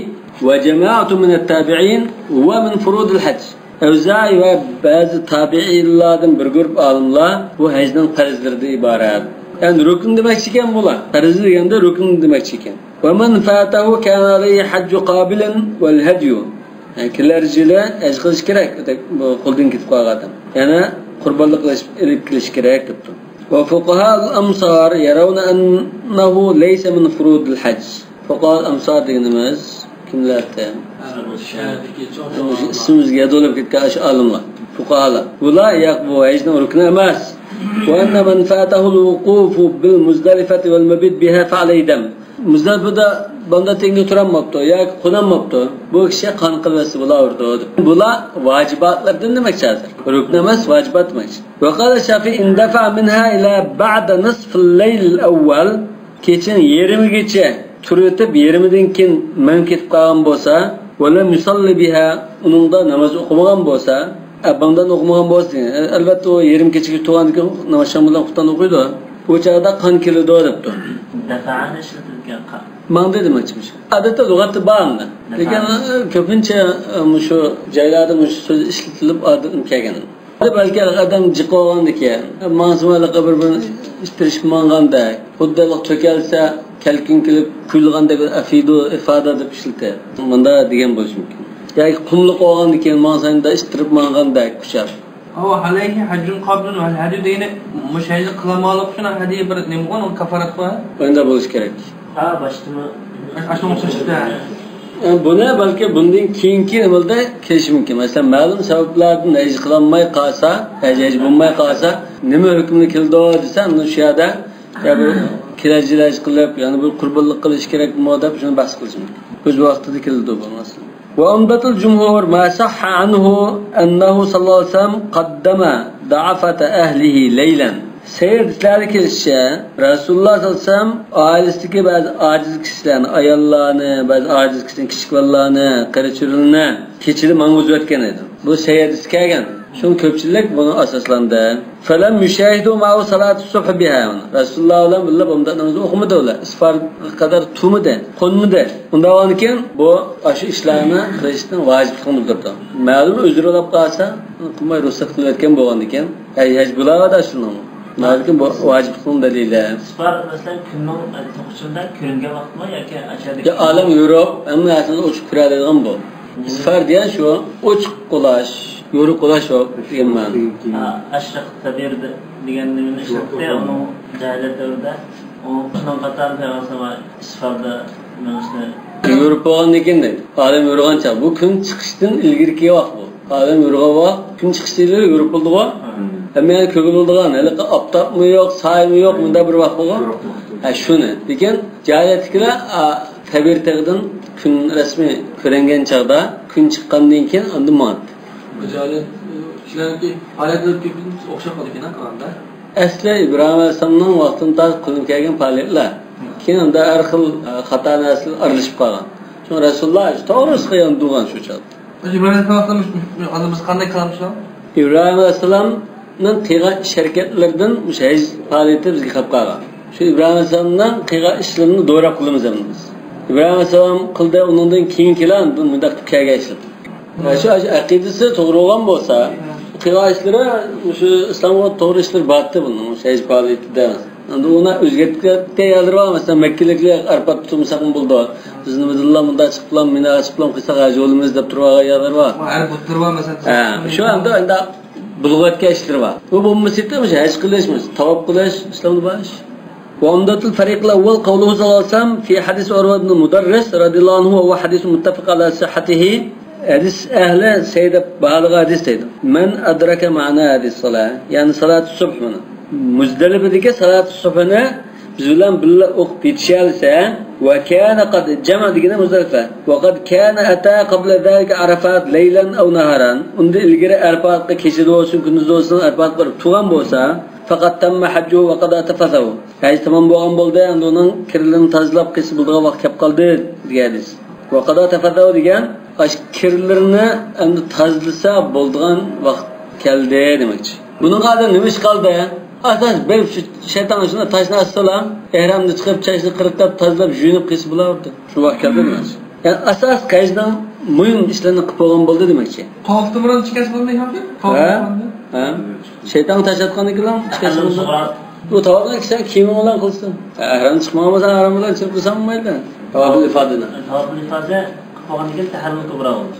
va jama'atu min at-tabi'in huwa min furud al-hajj. Awza'i va ba'zi tabi'inlardan bir guruh olimlar bu hajning farzlaridan iborat. Yani rukun demek ekan bular. Farz deganda rukun demek ekan. Ve men fatahu kana alayhi hajju qabilan wal hadyu. Yani kilarjila haj qilish kerak. Bu qo'ldan ketib qolgan. Yana qurbonlik qilish kerak debdi. Ve fuqaha al-amsar yarawna annahu laysa min furud al-hajj. Fuqaha al-amsar deganimiz kimlarda? İsmimizga dolib ketgan ash olimlar. Fuqahalar. Bular yo'q bu hajning rukni emas. وأن من فاته الوقوف بالمزدلفة والمبيت بها فعليه دم. Muzdalifada banda tengi turamaptı ya qonamaptı. Bu kishi qon qilvasi bo'laverdi. Bular vajibatlardan demakchi hozir. Rukn emas, vajibat demakchi. Va qala Shafi'i indafa minha ila ba'da nisf al-layl al-awwal. Kechin yarimigacha turib o'tib, yarimidan keyin men ketib qolgan bo'lsa, wala musalli biha uningda namoz o'qimagan bo'lsa, abamdan o'qimagan bo'lsa, albatta o yarim kechaga to'g'andan keyin namozsham bilan xutdan o'qiydi. Bu chaqda qon keladi debdi. Dafa'ani ishlatilgan qon. Manda demoqchimiz. Odatda lug'atda bormi? Lekin ko'pincha shu joylarda shu so'z ishlatilib odatga kelgan. Balki odam jiqolgandikan, mazmunlarga bir ishtirish manganda, xuddi to'kalsa, kalkin kelib kuylganda afido ifoda deb ishlatadi. Bunda degan bo'lishi mumkin. Yani kumluk olan diken manzarında istirip manganda kuşar. Ama alayhi hacun qablun ve hadi deyine müşahede kılamalık şuna hadiye bir nemgon o kafarat var. Bunda buluş gerek. Ha başta mı? Aşağı çıktı. Buna belki bundan keyinki nimalda kelishi mumkin. Mesela ma'lum sabablardan haj qilinmay qolsa, haj bo'lmay qolsa, nima hukmni keldi desa, shu yerda ya bir kirajilaj qilib, ya'ni bir qurbonlik qilish kerakmi deb shuni bahs qilish mumkin. O'z vaqtida keldi bo'lmasa. وأنبت الجمهور ما صح عنه أنه صلى الله عليه وسلم قدم ضعفة أهله ليلا Seyyidler kelishe Resulullah sallallahu aleyhi ve sellem ailesideki bazı aciz kişilerini, ayallarını, bazı aciz kişilerin küçük vallalarını, karıçırılığını keçili manguz ötken edi. Bu seyyidisi kelgen. Şun köpçülük bunu asaslandı. Falan müşahidu ma'u salatu subh biha. Resulullah olan billah bundan namazı okumadı olar. İsfar kadar tumudu, konmudu. Bunda olanken bu aşı işlerini kılıştın vacip kılındırdı. Ma'lum özür olap kalsa kılmay ruhsat kılırken bu olanken hiç bulava da şunu. Ma'lum bu vacip kılın delili. İsfar mesela günün toquşunda körünge vaqt mı yoki aşağıdaki? Ya alam Europe, ama aslında uçuk kuralaydigan bu. İsfar diyen şu uçuk kulaş. Yoruq qolash o deganman. Ashriq tabir deganini ishlatdi, uni jahiliyat davrida o'shandan qator payg'ambar isfarda nimasi Yoruq bo'lgan ekan dedi. Olam yo'rg'ancha bu kun chiqishdan ilgirki vaqt bu. Olam yo'rg'a vaqt kun chiqishda yo'ruq bo'ldi-ku. Hamma yana ko'ngil bo'ldigan, hali oftobmi yo'q, soymi yo'q, bunda bir vaqt bo'lgan. Shuni. Lekin jahiliyatliklar tabir tag'dan kun rasmiy ko'ringan chaqda kun chiqqandan keyin unda ma'lum. Mücadele işlerindeki aletler birbirine okşak oldu ki ne kadar da? Asli İbrahim Aleyhisselam'ın vaktinde kılın kelgen faaliyetler. Keyin unda har xil xato narsalar aralashib qolgan. Shuni Rasululloh to'g'risi qilgan dugan shu chaq. İbrahim Aleyhisselam'ın adımız qanday qilamiz? İbrahim Aleyhisselam'ın qilgan harakatlardan o'sha haj faoliyati bizga qolib qolgan. Shu İbrahim Aleyhisselam'dan qilgan ishlarini do'rab qilamiz biz. İbrahim Aleyhisselam qildi, undan keyin kelgan bunda kelgan ishlar. Şu aqidasi to'g'ri bo'lgan bo'lsa, qilgan ishlari shu islomga to'g'ri ishlar batdi bunun, o'sha haj faoliyatida. Endi uni o'zgartirishga yaldirib, masalan, Makkaliklar arpat tutumsaq bo'ldi. Bizni bizlar bunda chiqiblam, mena chiqiblam qilsak yo'limiz deb turgan yaldirib. Arpat turwa masalan. Shu anda endi bulg'atga ishlar bor. Bu bo'lmasa, o'sha haj qilishmiz, tavob qilish, islomda bash. وعمدة الفريق الأول قوله صلى الله عليه وسلم في حديث عروة بن مدرس رضي الله عنه وهو حديث متفق على صحته. Hadis ehli Seyyid Bahalığı hadis dedi. Men adrake ma'na hadis salat. Yani salat-ı subh bunu. Muzdalifedeki salat-ı subh'ını biz bilan birga o'qib yetishilsa va kana qad jama degani Muzdalifa. Va qad kana ata qabla zalika Arafat laylan aw naharan. Unda ilgari Arafatga kechida bo'lsin, kunduz bo'lsin Arafat qilib turgan bo'lsa, faqat tamma hajju va qad tafathu. Haj tamom bo'lgan bo'ldi, endi uning kirlarini tozalab qilsa bo'ladigan vaqt kelib qoldi degan hadis. Va qad tafathu degan kirlerini endi tozalasa bo'ladigan vaqt keldi demakchi. Buning hozir nima ish qoldi? Asas bir shayton shuna tashni assalam, ehramni chiqib, chashni qirqtab, tozalab, yuyinib qilsa bo'lardi. Shu vaqt keldi demakchi. Yani asas qaysidan muhim ishlarni qilib bo'lgan bo'ldi demakchi. Tavafda bilan chiqasi bo'lmaydi-ku? Ha? Shayton tashatganidan bilan chiqasi bo'ldi. Bu tavafni kishi kiyimi bilan qilsin. Ehram chiqmasa, ehram bilan chiqib qilsa bo'lmaydi. Tavafli ifodani. Tavafli ifoda qilganiga tahallul kubra bo'ldi.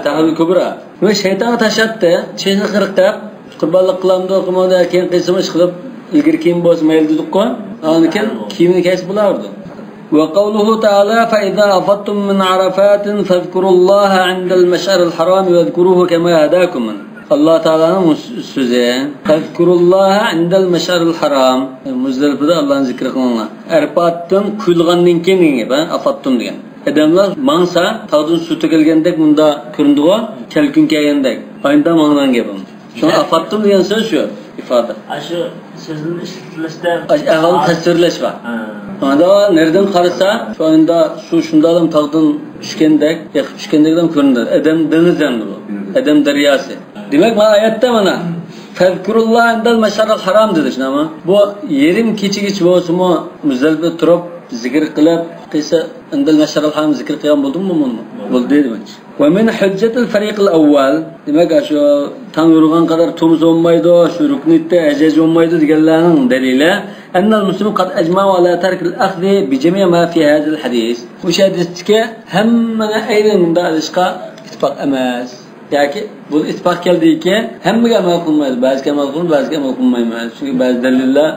Tahallul kubra. Ve şeytan taşattı, çeşni qirqtab, qurbanlik qilamdi, qilmadi, keyin qilsimish qilib, ilgari kiyim bo'lsa mayli dedik-ku. Anikin kiyimni kesib bo'lardi. Ve qawluhu ta'ala fa idza afattum min arafatin fazkurulloha 'indal mash'aril haram ve zkuruhu kama hadakum. Allah Teala'nın sözü. Fazkurulloha 'indal mash'aril haram. Muzdalifada Allah'ın zikri qilinglar. Arfatdan kuyilgandan keyin ben afattum degan. Adamlar mansa tağdın su tükilgendek bunda köründüğü kelkün kelgendek. Aynı mağnan gebim. Şunu afattım diyen söz şu ifade. Aşı sözün işletilişte Ahal tasvirleş var. Anda nereden karısa şu anda su şundalım tağdın düşkendek, yakıp düşkendekten köründür. Adam denizden bu. Adam deryası. Demek bana ayette bana Fezkurullah indal meşarral haram dedi şimdi ama bu yerim keçi olsun mu Muzdalifede turup zikir qilib qilsa indal mashral ham zikr qilgan bo'ldimmi buni? Bo'ldi demak. Va min hujjatil fariqil awwal demak shu tan yurgan qadar tumuz olmaydi, shu ruknitda ajaz olmaydi deganlarning dalili annal muslim qad ajma'u ala tarkil akhdhi bi jami' ma fi hadha al hadith. O'sha hadisga hammaga aynan bunda alishqa ittifoq emas. Yoki bu ittifoq keldiki hammaga amal qilmaydi, ba'ziga amal qilmaydi, ba'ziga amal qilmaydi. Chunki ba'zi dalillar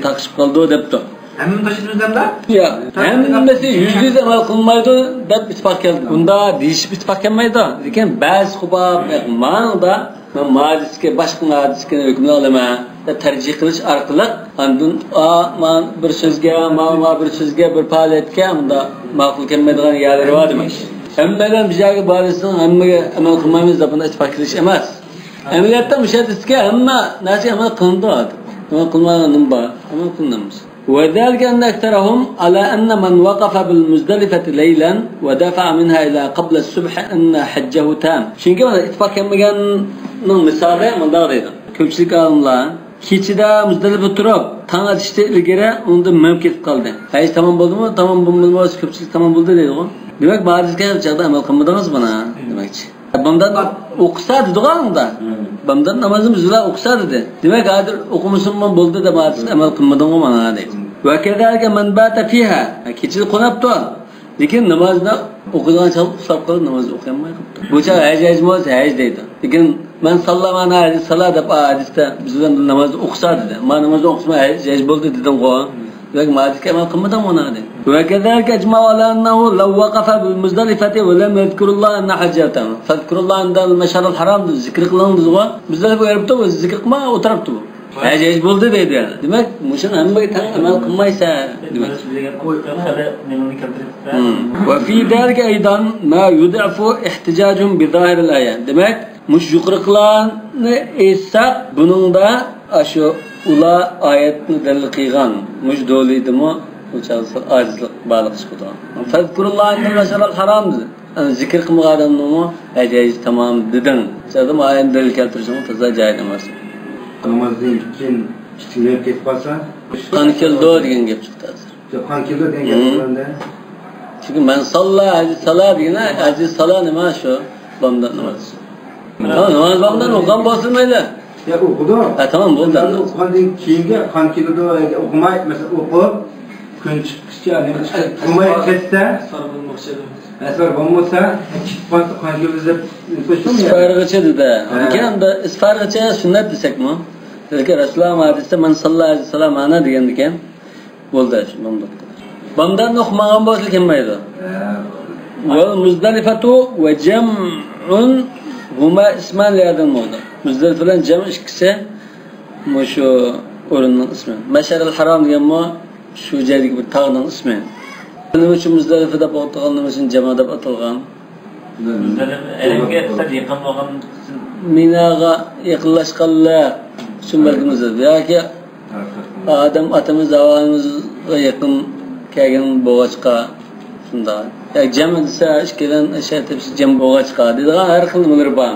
taqishib qoldi debdi. Hemen taşıdığımızdan da? Ya, hemmesi %100 amal kılmaydı deb ittifak geldi. Bunda değişip ittifak gelmeydi. Lekin ba'zi xubab ma'noda men hadisga boshqa hadisga hukmni olaman deb tarjih qilish orqali andun man bir so'zga, bir so'zga, bir faoliyatga bunda ma'qul kelmaydigan yerlar bor demak. Hammadan bizaga borisin, hammaga amal qilmaymiz deb bunda ittifak qilish emas. Amaliyotda mushadisga hamma narsa amal qilindi. Ama kılmaganım var. Ama kılmamız. وذلك أن أكثرهم على أن من وقف بالمزدلفة ليلا ودفع منها إلى قبل الصبح أن حجه تام. Çünkü bana ittifak etmegenin misali mındağdaydı. Köpçülük alımlar keçide Muzdalife turup taң atışta ilgari onda möhim ketib qoldi. Hech tamam bo'ldimi? Tamam bo'lmasa köpçülük tamam bo'ldi deydi o. Demak, ba'zisiga chaqda amal qilmadingiz buni demakchi. Bundan o'qisa dedi-ku unda. Bundan namozimiz bilan o'qisa dedi. Demak, hozir o'qimasimman bo'ldi deb amal qilmading-ku mana deydi. Va kadalika man bata fiha. Kechida qonabdi. Lekin namozni o'qigan chaq uxlab qolib namozni o'qiyolmay qolibdi. Bu chaq haj haj deydi. Lekin men sallamana salat deb hadisda bizdan namozni o'qisa dedi. Men namozni o'qismay haj bo'ldi dedim-ku. Demak, ma'rifga amal qilmadim ona dedi. Va kadalika ijma'u ala annahu law waqafa bil muzdalifati wa lam yadhkurullah anna hajjatan. Fadhkurullah inda al-mashar al-haram zikr qilindingizmi? Muzdalifa yeribdi, o'zi zikr qilmay o'tiribdi bu. Haj bo'ldi deydi yani. Demak, mushun hammaga tang amal qilmaysa demak. Va fi dalika aydan ma yud'afu ihtijajum bi zahir al-aya. Demak, mush yuqriqlarni eshsaq buningda ashu ular oyatni dalil qilgan mush do'liydimi? O'chaqsa ajizlik baliq chiqdi. Fadhkurullah inda al-mashar al-haram dedi. Zikr qilmagan odamni haj tamam dedin. Sadam oyatni dalil keltirishim toza joyida emas. Namazdan keyin ishtirok ketib qolsa, qani keldi degan gap chiqdi hozir. qani keldi degan gap bo'lganda. Chunki men salla degani aziz salla nima shu? Bomdan namoz. Namoz bomdan o'qigan bosilmaydi. Ya o'qidi. Ha, tamam bo'ldi. O'qigandan keyingi qani keldi o'qimay, masalan, o'qib kun chiqishga, o'qimay ketsa, asar bo'lmasa, chiqqansa qani keldi deb qo'shdim. Isfarg'icha dedi. Endi isfarg'icha sunnat desakmi? Lekin Rasululloh hadisda man sallallohu alayhi vasallam ana degan ekan. Bo'ldi shu bomdan. Bomdan o'qimagan bo'lsa kelmaydi. Wal muzdalifatu va jam'un huma isman li'adam mawdu. Muzdalif bilan jam ikkisi shu o'rinning ismi. Mashar al-haram deganmi shu joydagi bir tog'ning ismi. Nima uchun Muzdalifa deb atalgan, nima uchun jama deb atalgan? Muzdalifa elimga sal yaqin bo'lgan Minaga yaqinlashganlar uchun balkimiz yoki Adam atamiz avvalimizga yaqin kelgan bo'g'achqa shunda. Yani jama desa ishkilan tepsi jam bo'g'achqa deydigan har xil nimalar bor.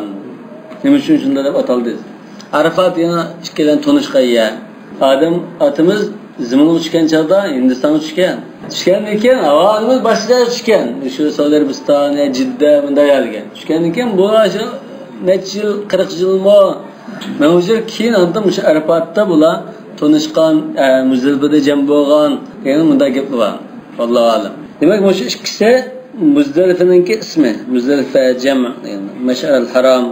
Nima uchun shunda deb ataldi? Arafat yana ishkilan tunishqa ya. Adam atamiz zimin uçgan chaqda Hindiston uçgan. Tushgandan keyin avvalimiz boshqa tushgan. Shu Saudiya Arabiston, Jidda bunday yerga. Tushgandan keyin bu shu necha yil, 40 yilmi mavjud keyin anda shu Arafatda bular tunishgan, Muzdalifada jam bo'lgan, yana bunday gap bor. Allohu alam. Demak, shu ikkisi Muzdalifaningki ismi. Muzdalifa jam' mash'ar al-haram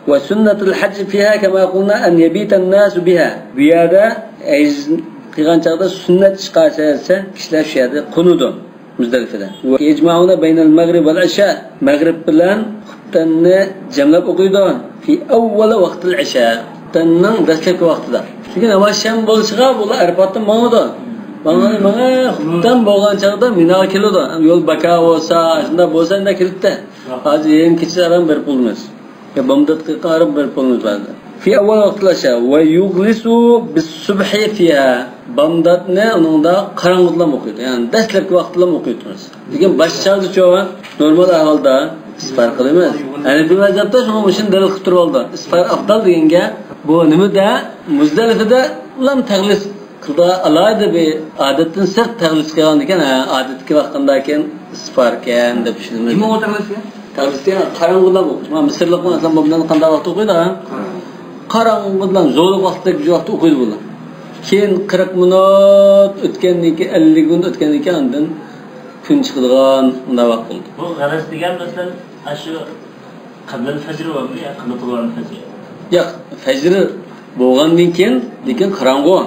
va sunnatul hajj fiha kama qulna an yabita an-nas biha. Bu yerda qilgan chaqda sunnat chiqarsa kishilar shu yerda qunudi Muzdalifada. Va ijma'una baynal maghrib wal isha. Maghrib bilan xuttanni jamlab o'qiydi. Fi avval vaqtil isha. Xuttanning dastlabki vaqtida. Chunki namoz sham bo'lishiga bular Arafatdan mangdi. Mana xuttan bo'lgan chaqda Mina keladi. Yo'l baka bo'lsa, shunda bo'lsa unda kiribdi. Hozir eng kecharam bir pulimiz. Ya bomdat qarib bir pulimiz bor. في أول وقت العشاء ويغلس بالصبح فيها بامداتنا onunda karanlıkla okuyordu. Yani derslep vaktiyle okuyordunuz. Lekin başçağdı çoğu normal ahvalda isfar kılımız. Yani bir mezhepte şuna müşün delil kıtır oldu. İsfar afdal degenge bu nimi de Muzdalifada ulam taglis kılda alayda bir adetin sırt taglis kılgan deken adetki vaqtındayken isfarken deb düşündüm. Nima o taglis ya? Taglis ya karanlıkla okuyor. Ma Mısırlık mı aslan babamdan qanday vaqt okuydu ha? Qarang'ıdan zo'liq vaqtdagi vaqtda o'qiydi bular. Keyin 40 minut o'tgandan keyin 50 minut o'tgandan keyin undan kun chiqadigan unda vaqt bo'ldi. Bu g'araz degan masalan shu qabl fajr va qabl tulu'l fajr. Yo'q, fajr bo'lgandan keyin lekin qarang'u.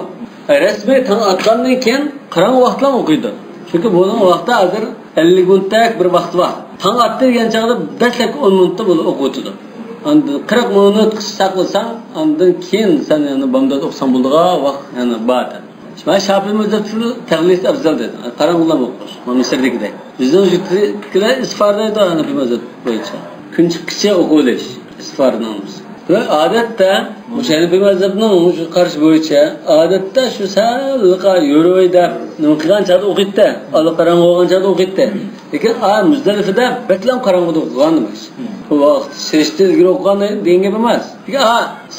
Rasmiy tong otgandan keyin qarang'u vaqtlar o'qiydi. Chunki buning vaqti hozir 50 minutlik bir vaqt bor. Tong otdi degan chaqda dastlabki 10 minutda bo'lib o'qiydi. 40 minut saqlasan, ondan keyin sen yani bomdod o'qsan bo'ldiga vaqt yani bor. Men Shafiy mazhabida taglis afzal dedi. Qarang'ular o'qish. Misrdagidek. Bizning fikr isfarda Hanafi mazhab bo'yicha. Kun chiqqicha o'qish isfarnamiz. Ve odatda o'sha Hanifiy mazhabning shu qarshi bo'yicha odatda shu salqa yuruvida nima qilgan chaqda o'qiydi, allaqaram bo'lgan chaqda o'qiydi. Lekin Muzdalifada batlam qarang'ida o'qigan emas. Bu vaqt sirishtirib o'qigan degan emas.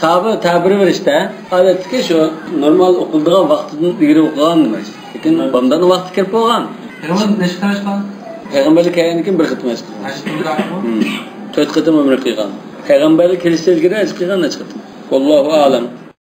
Sahabi ta'bir berishda odatda shu normal o'qiladigan vaqtidan ilgari o'qigan emas. Lekin bomdan vaqti kirib bo'lgan. Payg'ambar necha qilgan? Payg'ambarlik kelgandan bir xitmat qilgan. 4 qitim umr qilgan. Payg'ambarlik kelishdan ilgari qilgan necha qitim. Vallohu a'lam.